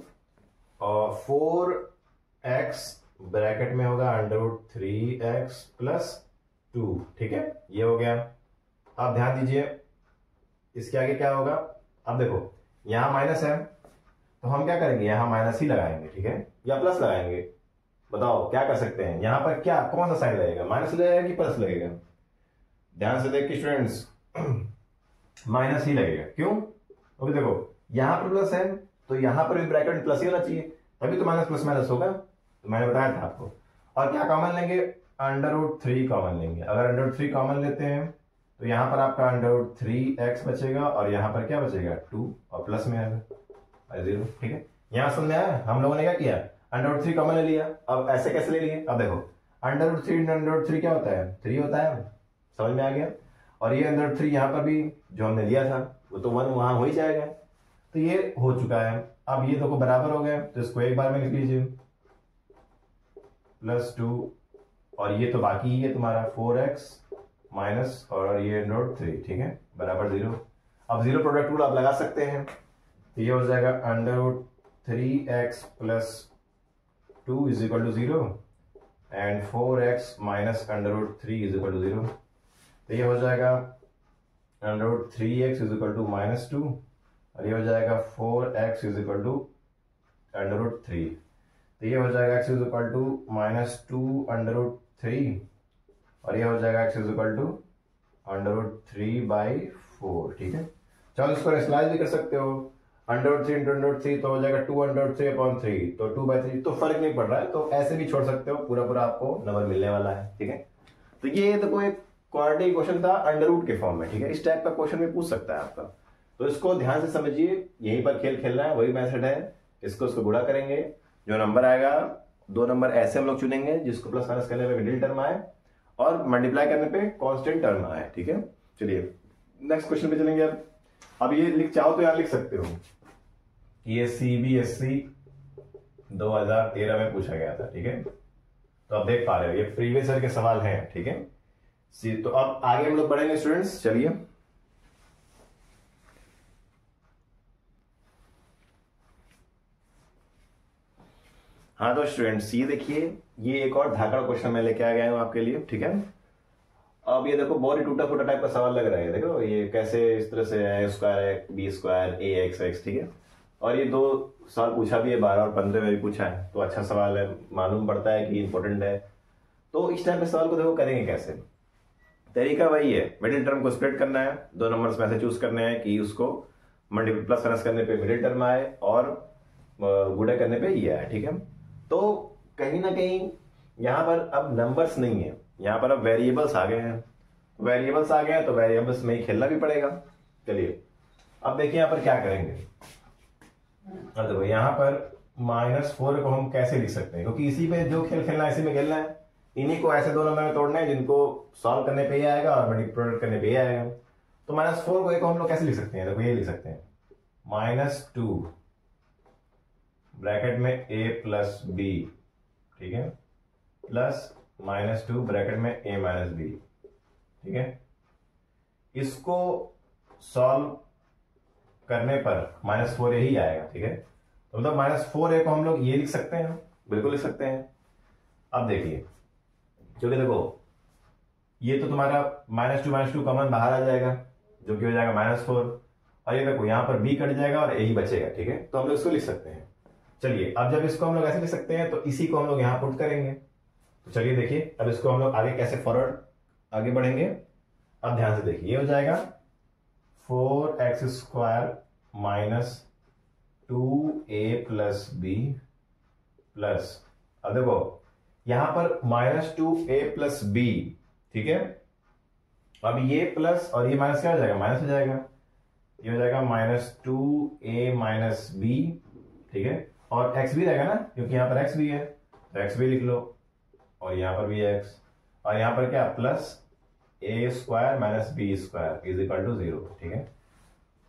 और 4x ब्रैकेट में होगा अंडर रूट 3x प्लस 2। ठीक है, ये हो गया। अब ध्यान दीजिए इसके आगे क्या होगा, अब देखो यहां माइनस है तो हम क्या करेंगे, यहां माइनस ही लगाएंगे। ठीक है, या प्लस लगाएंगे, बताओ क्या कर सकते हैं। यहां पर क्या कौन सा साइन लगेगा, माइनस लगेगा कि प्लस लगेगा, ध्यान से देखिए स्टूडेंट्स, माइनस ही लगेगा। क्यों, क्योंकि देखो यहां पर प्लस है तो यहां पर भी ब्रैकेट में प्लस ही होना चाहिए, तभी तो माइनस प्लस माइनस होगा। तो मैंने बताया था आपको। और क्या कॉमन लेंगे, अंडर रूट 3 कॉमन लेंगे। अगर अंडर रूट 3 कॉमन लेते हैं तो यहां पर आपका अंडर रूट 3x बचेगा, और यहां पर क्या बचेगा 2, और प्लस में आएगा 0। ठीक है, यहां समझ में आया, हम लोगों ने क्या किया, अंडर रूट 3 कॉमन ले लिया। अब ऐसे कैसे ले लिए, अब देखो अंडर रूट 3 अंडर रूट 3 क्या होता है, 3 होता है, समझ में आ गया। और ये अंडर रूट 3 यहां पर भी जो हमने लिया था वो तो 1 वहां हो ही जाएगा। तो ये हो चुका है। अब ये देखो बराबर हो गया, तो इसको एक बार में लिख लीजिए, प्लस 2, और ये तो बाकी ही है तुम्हारा 4x माइनस और ये अंडर रूट 3। ठीक है, बराबर 0। अब 0 प्रोडक्ट रूल आप लगा सकते हैं, तो ये हो जाएगा under root 3x plus 2 is equal to 0 and 4x minus under root 3 is equal to 0। तो ये हो जाएगा under root 3x is equal to minus 2, और ये हो जाएगा 4x is equal to under root 3। तो ये हो जाएगा x is equal to minus 2 under root 3, और ये हो जाएगा x is equal to under root 3/4। ठीक है, चलो इसको रेशनलाइज भी कर सकते हो, under root 3 into under root 3 तो हो जाएगा 2 अंडर रूट 3/3, तो 2/3, तो फर्क नहीं पड़ रहा है, तो ऐसे भी छोड़ सकते हो, पूरा पूरा आपको नंबर मिलने वाला है। ठीक है, तो ये देखो एक क्वाड्रेटिक क्वेश्चन था अंडर रूट के फॉर्म में। ठीक है, इस टाइप का क्वेश्चन भी पूछ सकता है आपका, तो इसको ध्यान से समझिए, यहीं पर खेल खेलना है, वही मेथड है। इसको गुणा करेंगे, जो नंबर आएगा, दो नंबर ऐसे हम लोग चुनेंगे जिसको प्लस माइनस करने पे मिडिल टर्म आए और मल्टीप्लाई करने पे कांस्टेंट टर्म आए। ठीक है, चलिए नेक्स्ट क्वेश्चन पे चलेंगे। अब ये लिख चाहो तो यहां लिख सकते हो, ये CBSE 2013 में पूछा गया था। ठीक है, तो आप देख पा रहे हो ये प्रीवियस ईयर के सवाल हैं। ठीक है, तो अब आगे हम लोग बढ़ेंगे स्टूडेंट्स, चलिए। हाँ तो स्टूडेंट्स ये देखिए, ये एक और धाकड़ क्वेश्चन मैं लेके आ गया हूं आपके लिए। ठीक है, अब ये देखो बहुत ही टूटा फूटा टाइप का सवाल लग रहा है, देखो ये कैसे इस तरह से है, स्क्वायर बी स्क्वायर AXX। ठीक है, और ये 2 सवाल पूछा भी है, 12 और 15 में भी पूछा है, तो अच्छा सवाल है, मालूम पड़ता है कि इंपॉर्टेंट है। तो इस टाइप के सवाल को देखो करेंगे कैसे, तरीका वही है, मिडिल टर्म को स्प्लिट करना है, 2 नंबर्स में से चूज करने हैं कि उसको मल्टीपल प्लस माइनस करने पे मिडिल टर्म आए और गुणा करने पे ये आए। ठीक है, तो कहीं ना कहीं यहां पर अब नंबर्स नहीं है, यहां पर अब वेरिएबल्स आ गए हैं। वेरिएबल्स आ गए हैं तो वेरिएबल्स में ही खेलना भी पड़ेगा। चलिए अब देखिए यहां पर क्या करेंगे। अब देखो यहां पर -4 को हम कैसे लिख सकते हैं, क्योंकि इसी में जो खेल खेलना है इसी में खेलना है। इन्हीं को ऐसे दो नंबर में तोड़ना है जिनको सॉल्व करने पे ही आएगा और प्रोडक्ट करने पे ही आएगा। तो -4 को हम लोग कैसे लिख सकते हैं, देखो ये लिख सकते हैं -2 ब्रैकेट में a प्लस बी, ठीक है, प्लस -2 ब्रैकेट में a माइनस बी, ठीक है। इसको सॉल्व करने पर -4a ही आएगा, ठीक है। तो मतलब -4a को हम लोग ये लिख सकते हैं, बिल्कुल लिख सकते हैं। अब देखिए क्योंकि देखो ये तो तुम्हारा -2 कॉमन बाहर आ जाएगा जो कि हो जाएगा -4, और ये देखो यहां पर b कट जाएगा और a ही बचेगा, ठीक है। तो हम लोग इसको लिख सकते हैं। चलिए अब जब इसको हम लोग ऐसे लिख सकते हैं तो इसी को हम लोग यहां पुट करेंगे। तो चलिए देखिए अब इसको हम लोग आगे कैसे फॉरवर्ड आगे बढ़ेंगे। अब ध्यान से देखिए ये हो जाएगा 4x² minus 2a plus b plus, अब देखो यहां पर -2a प्लस बी, ठीक है। अब ये प्लस और ये माइनस क्या हो जाएगा, माइनस हो जाएगा। ये हो जाएगा -2a माइनस बी, ठीक है। और x भी रहेगा ना, क्योंकि यहां पर x भी है तो x भी लिख लो, और यहां पर भी x, और यहां पर क्या plus a² minus b² is equal to 0, ठीक है।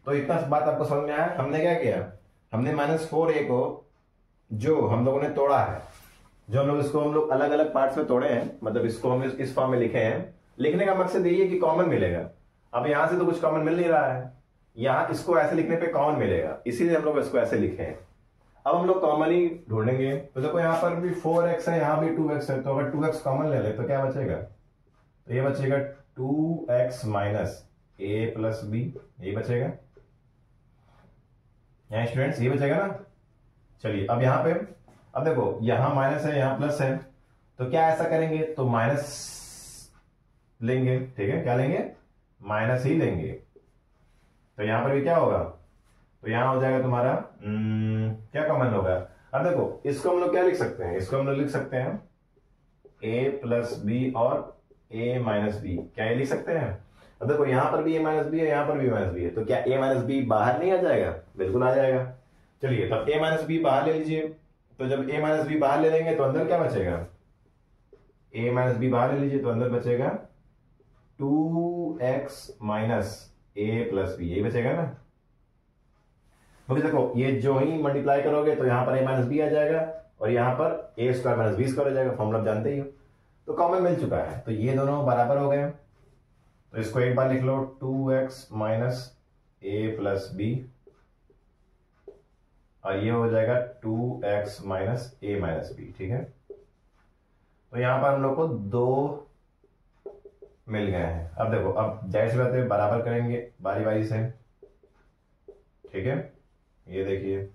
तो इतना बात आपको समझ में आया। हमने क्या किया, हमने -4a को जो हम लोगों ने तोड़ा है, जो हम लोग इसको हम लोग अलग अलग पार्ट्स में तोड़े हैं, मतलब इसको हम इस फॉर्म में लिखे हैं। लिखने का मकसद यही है कि कॉमन मिलेगा। अब यहां से तो कुछ कॉमन मिल नहीं रहा है, यहां इसको ऐसे लिखने पे कॉमन मिलेगा, इसीलिए हम लोग इसको ऐसे लिखे हैं। अब हम लोग कॉमन ही ढूंढेंगे। तो देखो यहां पर भी 4x है, यहां भी 2x है, तो अगर 2x कॉमन ले ले तो क्या बचेगा, तो ये बचेगा 2x minus a plus B, ये बचेगा यहाँ स्टूडेंट्स, ये बचेगा ना। चलिए अब यहां पे अब देखो यहां माइनस है यहां प्लस है, तो क्या ऐसा करेंगे तो माइनस लेंगे, ठीक है। क्या लेंगे, माइनस ही लेंगे। तो यहां पर भी क्या होगा, तो यहां हो जाएगा तुम्हारा क्या कॉमन होगा। अब देखो इसको हम लोग क्या लिख सकते हैं, इसको हम लोग लिख सकते हैं a प्लस बी और a माइनस बी, क्या ये लिख सकते हैं। अब देखो यहां पर भी a माइनस बी है, यहां पर भी माइनस बी है, तो क्या a माइनस बी बाहर नहीं आ जाएगा, बिल्कुल आ जाएगा। चलिए तब a माइनस बी बाहर ले लीजिए। तो जब a माइनस बी बाहर ले लेंगे तो अंदर क्या बचेगा, a माइनस बी बाहर ले लीजिए तो अंदर बचेगा 2x minus a plus B, यही बचेगा ना। क्योंकि देखो ये जो ही मल्टीप्लाई करोगे तो यहां पर a माइनस बी आ जाएगा और यहां पर a² माइनस बी² हो जाएगा, फॉर्मूला जानते ही हो। तो कॉमन मिल चुका है, तो ये दोनों बराबर हो गए। तो इसको एक बार लिख लो 2x minus a plus b, और ये हो जाएगा 2x minus a minus b, ठीक है। तो यहां पर हम लोग को 2 मिल गए हैं। अब देखो अब जाहिर सी बात है बराबर करेंगे बारी बारी से, ठीक है। ये देखिए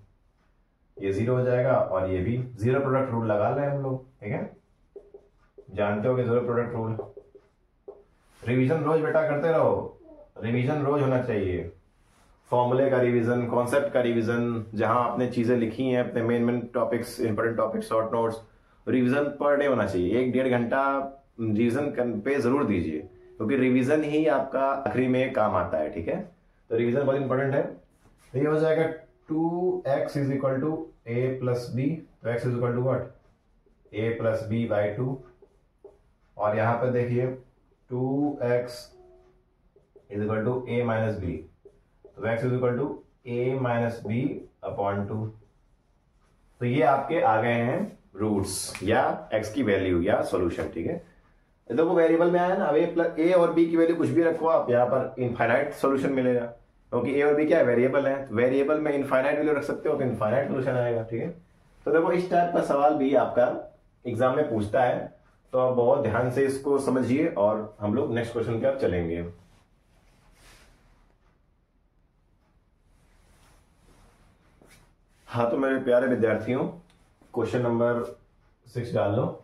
ये 0 हो जाएगा और ये भी जीरो प्रोडक्ट रूल लगा रहे हैं हम लोग, ठीक है। जानते हो कि जीरो प्रोडक्ट रूल, रिवीजन रोज बेटा करते रहो, रिवीजन रोज होना चाहिए। फॉर्मूले का रिवीजन, कॉन्सेप्ट का रिवीजन, जहां आपने चीजें लिखी हैं अपने main topics, important topics, short notes, revision per day होना चाहिए। 1-1.5 घंटा रिवीजन पे जरूर दीजिए, क्योंकि रिवीजन ही आपका आखिरी में काम आता है, ठीक है। तो रिवीजन बहुत इंपॉर्टेंट है। तो ये हो जाएगा 2x is equal to a plus b, तो x is equal to what, a plus b by 2, और यहां पर देखिए 2x is equal to a minus b, तो x is equal to a minus b upon 2। तो ये आपके आ गए हैं रूट्स या x की वैल्यू या सॉल्यूशन, ठीक है। देखो वेरिएबल में आया ना, अब a और b की वैल्यू कुछ भी रखो आप, यहाँ पर इनफाइनाइट सॉल्यूशन मिलेगा, क्योंकि a और b क्या है, वेरिएबल है। वेरिएबल में इनफाइनाइट वैल्यू रख सकते हो तो इनफाइनाइट सॉल्यूशन आएगा, ठीक है। तो देखो इस टाइप का सवाल भी आपका एग्जाम में पूछता है, तो आप बहुत ध्यान से इसको समझिए और हम लोग नेक्स्ट क्वेश्चन की ओर चलेंगे। हाँ तो मेरे प्यारे विद्यार्थियों, क्वेश्चन नंबर 6 डाल लो।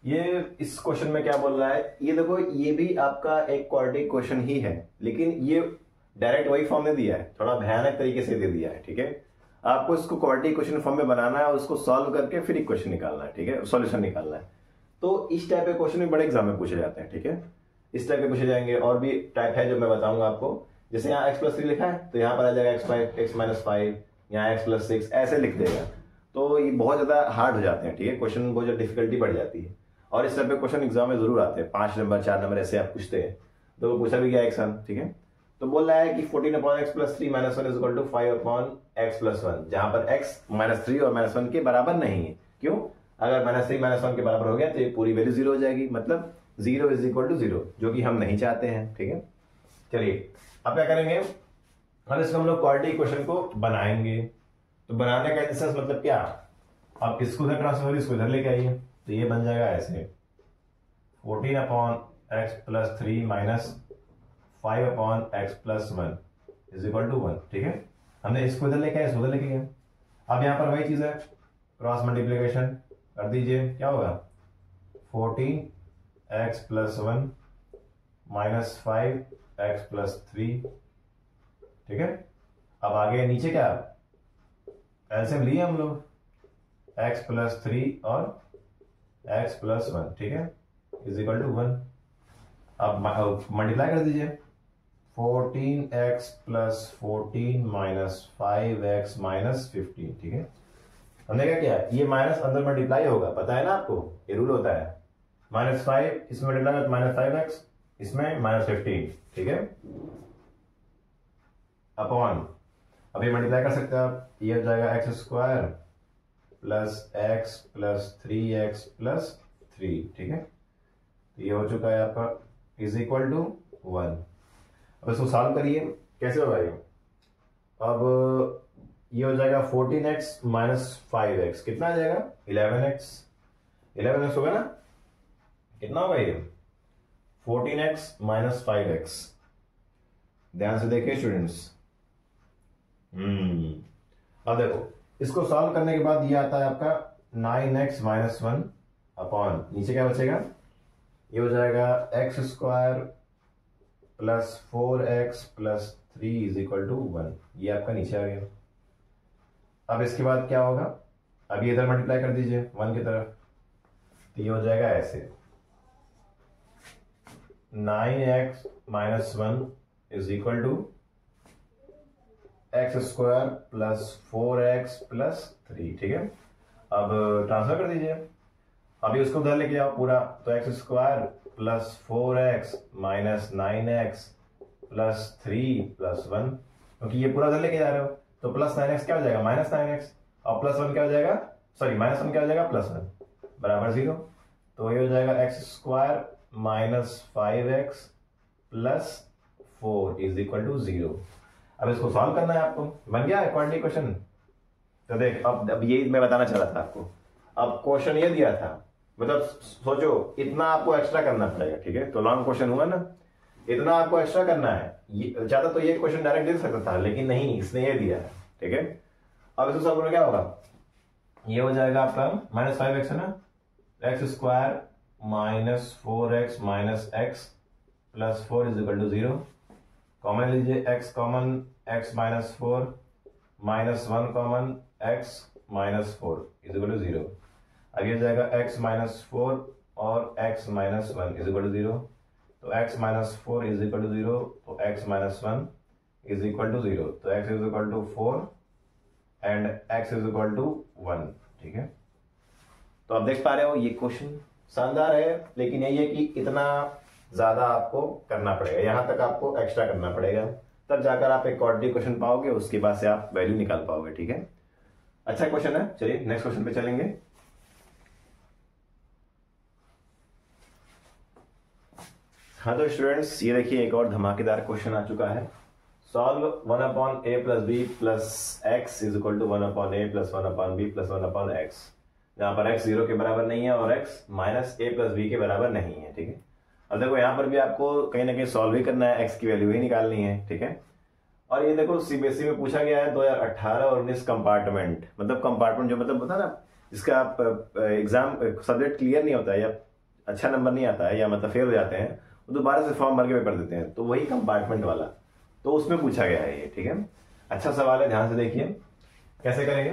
ये इस क्वेश्चन में क्या बोल रहा है, ये देखो ये भी आपका एक क्वाड्रेटिक क्वेश्चन ही है, लेकिन ये डायरेक्ट वही फॉर्म में दिया है, थोड़ा भयानक तरीके से दे दिया है, ठीक है। आपको इसको क्वाड्रेटिक इक्वेशन फॉर्म में बनाना है और उसको सॉल्व करके फिर इक्वेशन निकालना है, ठीक है, सॉल्यूशन निकालना है। तो इस टाइप के क्वेश्चन भी बड़े एग्जाम में पूछे जाते हैं, ठीक है, इस टाइप के पूछे जाएंगे। और भी टाइप है जो मैं बताऊंगा आपको, जैसे यहाँ x+3 लिखा है तो यहाँ पर आ जाएगा x5 x-5, यहाँ x+6 ऐसे लिख देगा। तो ये बहुत ज्यादा हार्ड हो जाते हैं, ठीक है, क्वेश्चन बहुत ज्यादा डिफिकल्टी बढ़ जाती है। और इस टाइप के क्वेश्चन एग्जाम में जरूर आते हैं, 5 नंबर 4 नंबर ऐसे आप पूछते हैं। तो वो पूछा भी गया एक सन, ठीक है। तो बोल रहा है कि 14/x+3 - 1 = 5/x+1, जहां पर x -3 और -1 के बराबर नहीं है। क्यों? अगर -3 -1 के बराबर हो गया तो ये पूरी वैल्यू 0 हो जाएगी, मतलब 0 = 0, जो कि हम नहीं चाहते हैं, ठीक है। चलिए अब क्या करेंगे, अब इसको हम लोग क्वाड्रेटिक इक्वेशन को बनाएंगे। तो बनाने का इंसेंस मतलब क्या, अब इसको उधर ट्रांसफर इसको इधर लेके आइए, तो ये बन जाएगा ऐसे 14/x+3 - 5/x+1 = 1, ठीक है। हमने इसको इधर लेके आया, इसको उधर लेके गया। अब यहां पर वही चीज है, क्रॉस मल्टीप्लीकेशन कर दीजिए, क्या होगा 14x+1 - 5x+3, ठीक है। अब आगे नीचे क्या एलसीएम लिए हम लोग, x+3 और x+1, ठीक है, = 1। अब मल्टीप्लाई कर दीजिए, 14x+14 - 5x - 15, ठीक है। हमने क्या किया, ये माइनस अंदर मल्टीप्लाई होगा, पता है ना आपको, ये रूल होता है, -5 इसमें मल्टीप्लाई कर -5x, इसमें -15, ठीक है, अपॉन, अब ये मल्टीप्लाई कर सकते हैं आप, ये हो जाएगा x² + x + 3x+3, ठीक है। तो ये हो चुका है आपका = 1। अब इसको सॉल्व करिए, कैसे होगा ये, अब ये हो जाएगा 14x - 5x, कितना आ जाएगा 11x होगा ना, कितना होगा ये 14x - 5x। ध्यान से देखिए स्टूडेंट्स, अब देखो इसको सॉल्व करने के बाद ये आता है आपका 9x - 1 अपॉन, नीचे क्या बचेगा, ये हो जाएगा x² + 4x + 3 = 1, ये आपका नीचे आ गया। अब इसके बाद क्या होगा, अब ये इधर मल्टीप्लाई कर दीजिए 1 की तरफ, तो ये हो जाएगा ऐसे 9x - 1 = x² + 4x + 3, ठीक है। अब ट्रांसफर कर दीजिए, अभी उसको उधर लेके जाओ पूरा, तो x² + 4x - 9x + 3 + 1, क्योंकि ये पूरा उधर लेके जा रहे हो, तो +9x क्या हो जाएगा -9x, और +1 क्या हो जाएगा, सॉरी -1 क्या हो जाएगा +1 बराबर 0। तो ये हो जाएगा x² - 5x + 4 = 0। अब इसको सॉल्व करना है आपको, बन गया है क्वाड्रेटिक इक्वेशन। तो देख अब ये मैं बताना चाह रहा था आपको, अब क्वेश्चन ये दिया था, मतलब सोचो इतना आपको एक्स्ट्रा करना पड़ेगा, ठीक है। तो लॉन्ग क्वेश्चन हुआ ना, इतना आपको एक्स्ट्रा करना है, ज्यादा तो ये क्वेश्चन डायरेक्ट दे सकता था, लेकिन नहीं, इसने ये दिया है, ठीक है। अब इसको सॉल्व करना क्या होगा, ये हो जाएगा आपका -5x है ना, x² - 4x - x + 4 = 0, कॉमन लीजिए, x common x - 4 -1 common x - 4 = 0। अब ये जाएगा x - 4 और x - 1 = 0, तो x - 4 = 0, तो x - 1 = 0, तो x = 4 एंड x = 1, ठीक है। तो आप देख पा रहे हो ये क्वेश्चन शानदार है, लेकिन यही है कि इतना ज्यादा आपको करना पड़ेगा, यहां तक आपको एक्स्ट्रा करना पड़ेगा, तब जाकर आप एक क्वाड्रेटिक क्वेश्चन पाओगे, उसके बाद से आप वैल्यू निकाल पाओगे, ठीक है। अच्छा क्वेश्चन है, चलिए नेक्स्ट क्वेश्चन पे चलेंगे। हाँ तो स्टूडेंट्स ये देखिए एक और धमाकेदार क्वेश्चन आ चुका है, solve 1/a + b + x = 1/a + 1/b + 1/x, जहां पर x 0 के बराबर नहीं है और x -a + b के बराबर नहीं है, ठीक है। अब देखो यहाँ पर भी आपको कहीं ना कहीं सॉल्व ही करना है, x की वैल्यू ही निकालनी है, ठीक है। और ये देखो सीबीएसई में पूछा गया है 2018 और 19 कंपार्टमेंट, मतलब कंपार्टमेंट जो मतलब होता है ना, जिसका आप एग्जाम सब्जेक्ट क्लियर नहीं होता है या अच्छा नंबर नहीं आता है या मतलब फेल हो जाते हैं, वो दोबारा से फॉर्म भर के पेपर देते हैं, तो वही कंपार्टमेंट वाला, तो उसमें पूछा गया है ये, ठीक है। अच्छा सवाल है, ध्यान से देखिए। कैसे करेंगे?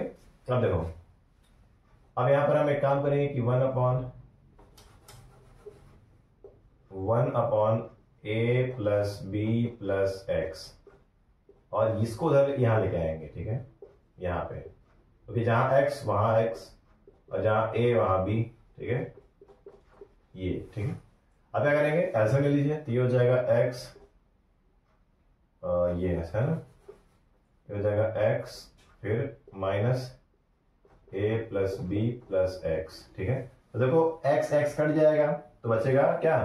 अब देखो, अब यहां पर हम एक काम करेंगे कि 1 upon a plus b plus x, और इसको उधर यहां लेके आएंगे, ठीक है, यहां पे, क्योंकि जहां x वहां x और जहां a वहां b, ठीक है, ये ठीक है। अब क्या करेंगे, ऐसा ले लीजिए, तो ये हो जाएगा x, ये ऐसा है ना, ये हो जाएगा x फिर minus a plus b plus x, ठीक है। तो देखो x x कट जाएगा तो बचेगा क्या,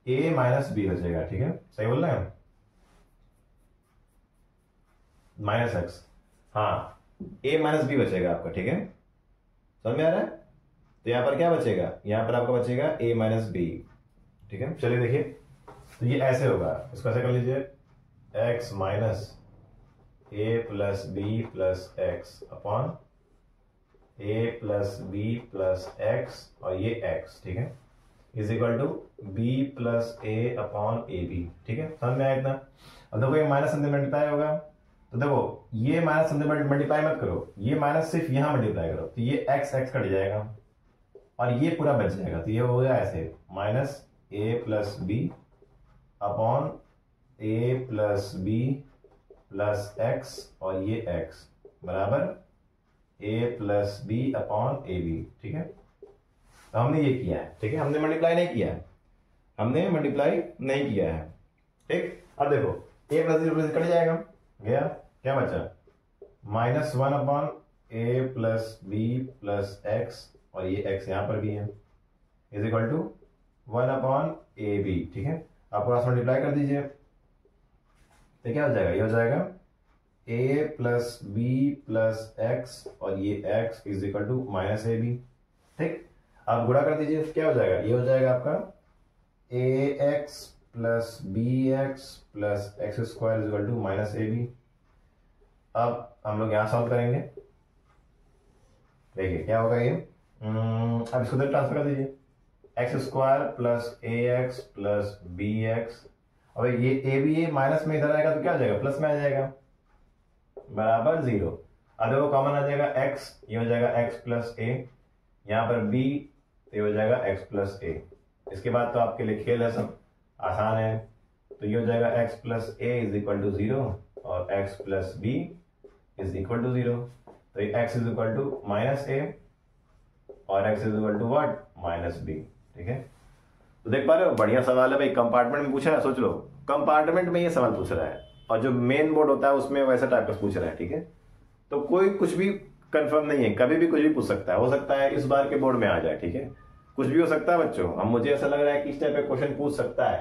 a माइनस बी बचेगा, ठीक है, सही बोल रहे हैं, माइनस एक्स, हाँ a माइनस बी बचेगा आपका, ठीक है, समझ में आ रहा है। तो यहां पर क्या बचेगा, यहां पर आपका बचेगा a माइनस बी, ठीक है। चलिए देखिए, तो ये ऐसे होगा, इसको ऐसे कर लीजिए, x minus a plus b plus x upon a plus b plus x और ये x, ठीक है, is equal to b plus a upon a b, ठीक है, समझ में आया इतना। अब देखो ये माइनस से मल्टीप्लाई होगा, तो देखो ये माइनस से मल्टीप्लाई मत करो, ये माइनस सिर्फ यहां मल्टीप्लाई करो, तो ये x x कट जाएगा और ये पूरा बच जाएगा, तो ये हो गया ऐसे minus a plus b upon a plus b plus x और ये x बराबर a plus b upon a b, ठीक है। तो हमने ये किया है, ठीक है, हमने मल्टीप्लाई नहीं किया है, हमने मल्टीप्लाई नहीं किया है, ठीक। अब देखो a प्लस बी कट जाएगा, गया, क्या बचा, -1 upon a plus b plus x और ये x यहां पर भी है, is equal to 1 upon a b, ठीक है। आप पूरा मल्टीप्लाई कर दीजिए, तो क्या हो जाएगा, ये हो जाएगा a plus b plus x और ये x is equal to minus a b, ठीक। आप गुणा कर दीजिए, क्या हो जाएगा, ये हो जाएगा आपका ax plus b x plus x square is equal to minus a b. अब हम लोग यहां सॉल्व करेंगे, देखिए क्या होगा ये, अब इसको इधर ट्रांसफर कर दीजिए, एक्स स्क्वायर प्लस ए एक्स प्लस बी एक्स, अब ये ए बी ए माइनस में इधर आएगा तो क्या हो जाएगा, प्लस में आ जाएगा, बराबर 0। अब देखो कॉमन आ जाएगा x, ये हो जाएगा x प्लस ए, यहाँ पर b, तो ये हो जाएगा x प्लस ए। इसके बाद तो आपके लिए खेल है, सब आसान है, तो ये हो जाएगा x plus a is equal to 0 और x plus b is equal to 0, तो ये x is equal to minus a और x is equal to what, minus b, ठीक है। तो देख पा रहे हो, बढ़िया सवाल है भाई, कंपार्टमेंट में पूछा है, सोच लो कंपार्टमेंट में ये सवाल पूछ रहा है, और जो मेन बोर्ड होता है उसमें वैसा टाइप का पूछ रहा है, ठीक है। तो कोई कुछ भी कंफर्म नहीं है, कभी भी कुछ भी पूछ सकता है, हो सकता है इस बार के बोर्ड में आ जाए, ठीक है, कुछ भी हो सकता है बच्चों। अब मुझे ऐसा लग रहा है कि इस टाइप का क्वेश्चन पूछ सकता है,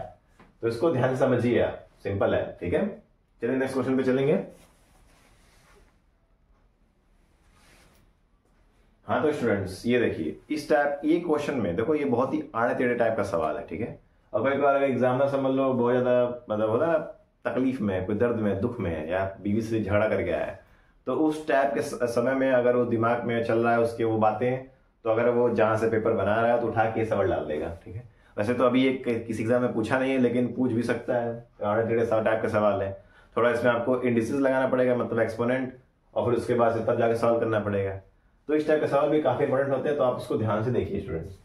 तो इसको ध्यान से समझिए आप, सिंपल है, ठीक है। चलिए नेक्स्ट क्वेश्चन पे चलेंगे। हाँ तो स्टूडेंट्स ये देखिए, इस टाइप ये क्वेश्चन में देखो, ये बहुत ही आड़े टेढ़े टाइप का सवाल है, ठीक है। और कई बार अगर एग्जामिनर समझ लो बहुत ज्यादा मतलब होता है तकलीफ में, कोई दर्द में, दुख में है, या बीवी से झगड़ा कर गया है, तो उस टाइप के समय में अगर वो दिमाग में चल रहा है उसके वो बातें, तो अगर वो जहां से पेपर बना रहा है तो उठा के सवाल डाल देगा, ठीक है। वैसे तो अभी एक किसी एग्जाम में पूछा नहीं है, लेकिन पूछ भी सकता है, आड़े टेढ़े टाइप का सवाल है। थोड़ा इसमें आपको इंडिसेस लगाना पड़ेगा, मतलब एक्सपोनेंट, और फिर उसके बाद से तब जाके सॉल्व करना पड़ेगा। तो इस टाइप के सवाल भी काफी इंपॉर्टेंट होते हैं, तो आप इसको ध्यान से देखिए स्टूडेंट्स।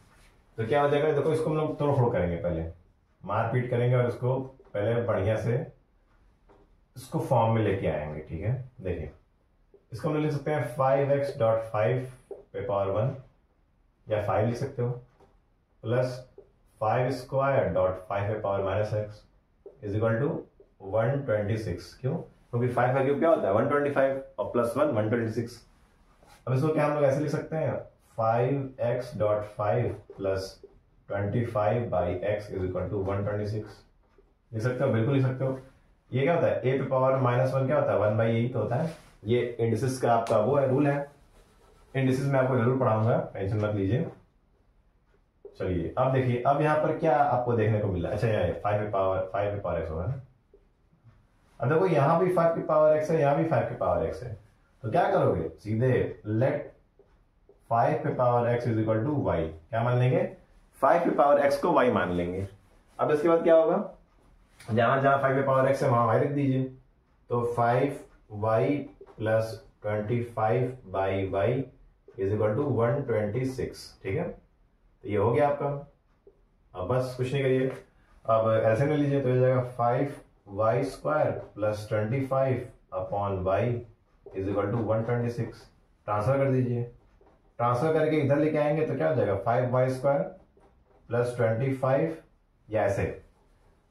तो क्या हो जाएगा, देखो इसको हम लोग तोड़ फोड़ करेंगे, पहले मारपीट करेंगे और इसको पहले बढ़िया से इसको फॉर्म में लेके आएंगे, ठीक है। देखिए इसको हम लिख सकते हैं 5x.5 पे पावर 1, या 5 लिख सकते हो, प्लस 5 स्क्वायर डॉट 5 पे power minus x is equal to 126। क्यों, क्योंकि 5 का क्यूब क्या होता है 125 और प्लस 1 126। अब इसको क्या हम लोग ऐसे लिख सकते हैं 5x.5 plus 25 by x is equal to 126। लिख सकते हो, बिल्कुल लिख सकते हो। ये क्या होता है, a पे पावर -1 क्या होता है 1/8 तो होता है। ये इंडिसेस का आपका वो है, रूल है, इंडिसेस में आपको जरूर पढ़ाऊंगा, टेंशन मत लीजिए। चलिए अब देखिए, अब यहाँ पर क्या आपको देखने को मिला, अच्छा यहाँ 5 पे पावर x होगा ना। अब देखो यहाँ भी 5 पे पावर x है, यहाँ भी 5 पे पावर x है, तो क्या करोगे, सीधे लेट 5 पे power x is equal to y, क्या मान लेंगे 5 पे पावर x को y मान लेंगे। अब इसके बाद क्या होगा, जहां जहां 5 पे पावर x है वहां y रख दीजिए, तो 5y plus 25 by y is equal to 126। ठीक है, तो ये हो गया आपका। अब बस कुछ नहीं करिए, अब ऐसे में लीजिए तो हो जाएगा 5y² plus 25 upon y is equal to 126। Transfer कर दीजिए, ट्रांसफर करके इधर लेके आएंगे तो क्या हो जाएगा 5y² प्लस 25, या ऐसे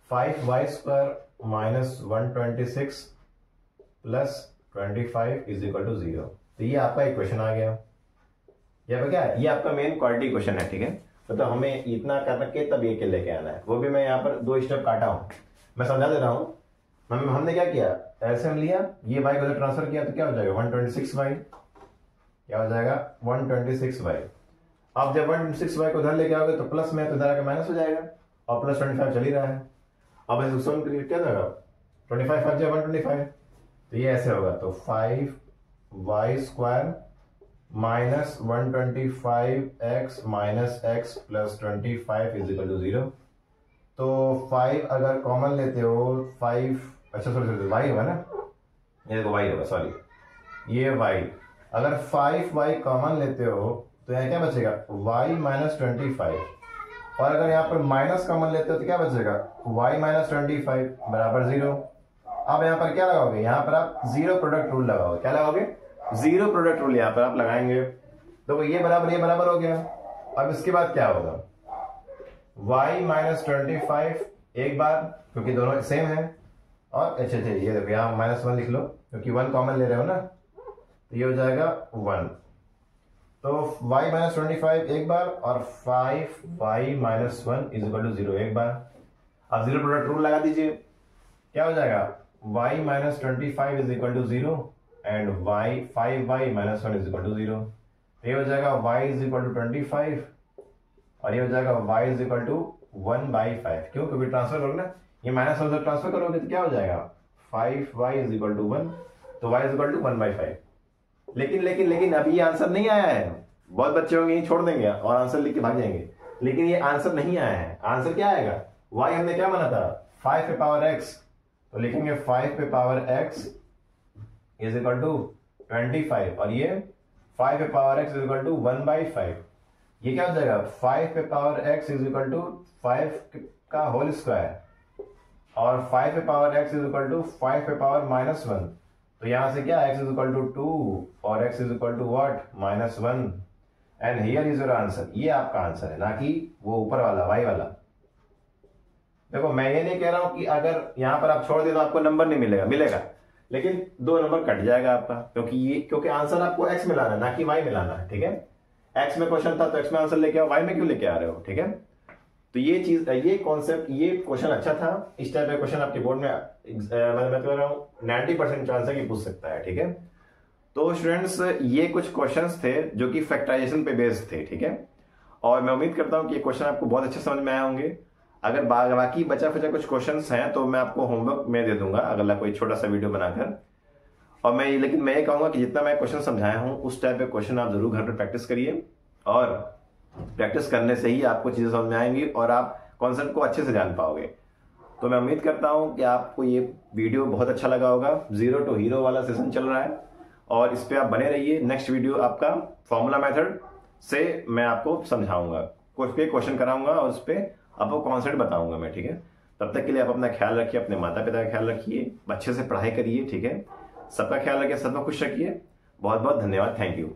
5y² minus 126 plus 25 is equal to 0। तो ये आपका इक्वेशन आ गया। ये क्या है, ये आपका मेन क्वाड्रेटिक इक्वेशन है। ठीक है, तो हमें इतना करके तब ये के लेके आना है, वो भी मैं यहाँ पर 2 स्टेप काटा हूँ, मैं समझा दे रहा हूँ। हमने क्या किया, एलसीएम लिया, ये वाई को ट्रांसफर किया तो क्या हो जाएगा 126y, क्या हो जाएगा 126y। अब जब 126y को उधर लेके आओगे तो प्लस में, तो इधर आके माइनस हो जाएगा, और प्लस 25 चल ही रहा है। अब इसे सम करिए, क्या जाएगा 25 5 125, तो ये ऐसे होगा, तो 5y² minus 125x minus x plus 25 is equal to 0। तो 5 अगर कॉमन लेते हो 5, अच्छा सॉरी y होगा ना, ये देखो y होगा, सॉरी ये y, अगर 5y कॉमन लेते हो तो यहाँ क्या बचेगा y माइनस 25, और अगर यहाँ पर माइनस कॉमन लेते हो तो क्या बचेगा y माइनस 25 बराबर 0। अब यहाँ पर क्या लगाओगे, यहाँ पर आप जीरो प्रोडक्ट रूल लगाओगे। क्या लगाओगे, जीरो प्रोडक्ट रूल यहाँ पर आप लगाएंगे, तो ये बराबर हो गया। अब इसके बाद क्या होगा, y माइनस 25 एक बार, क्योंकि दोनों सेम है, और अच्छा ये देखो यहाँ -1 लिख लो, क्योंकि 1 कॉमन ले रहे हो ना, तो ये हो जाएगा 1। तो y माइनस 25 एक बार, और 5y minus 1 is equal to 0 एक बार। अब जीरो प्रोडक्ट रूल लगा दीजिए, क्या हो जाएगा y minus 25 is equal to 0 and 5y minus 1 is equal to 0। ये हो जाएगा y इज इक्वल टू 25, और ये हो जाएगा y इज इक्वल टू 1/5। क्यों, क्योंकि ट्रांसफर करोगे ना, ये माइनस 1 से ट्रांसफर करोगे तो क्या हो जाएगा 5y इज इक्वल टू 1, तो y इज इक्वल टू 1/5। लेकिन अभी ये आंसर नहीं आया है। बहुत बच्चे होंगे ये छोड़ देंगे और आंसर लिख के भाग जाएंगे, लेकिन ये आंसर नहीं आया है। आंसर क्या आएगा, y हमने क्या माना था 5 पे पावर x, तो लिखेंगे 5 पे power x is equal to 25, और ये 5 पे power x is equal to 1/5। ये क्या हो जाएगा 5 पे power x is equal to 5 का होल स्क्वायर, और 5 पे power x is equal to 5 पे पावर -1। तो यहां से क्या x इज इक्वल टू 2 और x is equal to what -1, and here is your answer. ये आपका आंसर है, ना कि वो ऊपर वाला y वाला। देखो मैं ये नहीं कह रहा हूं कि अगर यहां पर आप छोड़ दे तो आपको नंबर नहीं मिलेगा, लेकिन 2 नंबर कट जाएगा आपका, क्योंकि आंसर आपको x में लाना है, ना कि y में लाना है। ठीक है, x में क्वेश्चन था तो x में आंसर लेके आओ, y में क्यों लेके आ रहे हो। ठीक है, तो ये चीज, ये कॉन्सेप्ट, ये क्वेश्चन अच्छा था। इस टाइप का क्वेश्चन आपके बोर्ड में मैं कह रहा हूँ 90% चांस है कि पूछ सकता है। ठीक है, तो स्टूडेंट्स ये कुछ क्वेश्चंस थे जो कि फैक्टराइजेशन पे बेस्ड थे। ठीक है, और मैं उम्मीद करता हूँ कि ये क्वेश्चन आपको बहुत अच्छे समझ में आए होंगे। अगर बाकी बचा कुछ क्वेश्चंस हैं तो मैं आपको होमवर्क में दे दूंगा अगला कोई छोटा सा वीडियो बनाकर। और लेकिन मैं ये कहूंगा कि जितना मैं क्वेश्चन समझाया हूं उस टाइप के क्वेश्चन आप जरूर घर पर प्रैक्टिस करिए, और प्रैक्टिस करने से ही आपको चीजें समझ में आएंगी और आप कॉन्सेप्ट को अच्छे से जान पाओगे। तो मैं उम्मीद करता हूं कि आपको ये वीडियो बहुत अच्छा लगा होगा। 0 to हीरो वाला सेशन चल रहा है और इस पे आप बने रहिए। नेक्स्ट वीडियो आपका फॉर्मूला मेथड से मैं आपको समझाऊंगा, कुछ पे क्वेश्चन कराऊंगा और उस पर आपको कॉन्सेप्ट बताऊंगा मैं। ठीक है, तब तक के लिए आप अपना ख्याल रखिए, अपने माता पिता का ख्याल रखिए, अच्छे से पढ़ाई करिए। ठीक है, सबका ख्याल रखिए, सबको खुश रखिए। बहुत बहुत धन्यवाद, थैंक यू।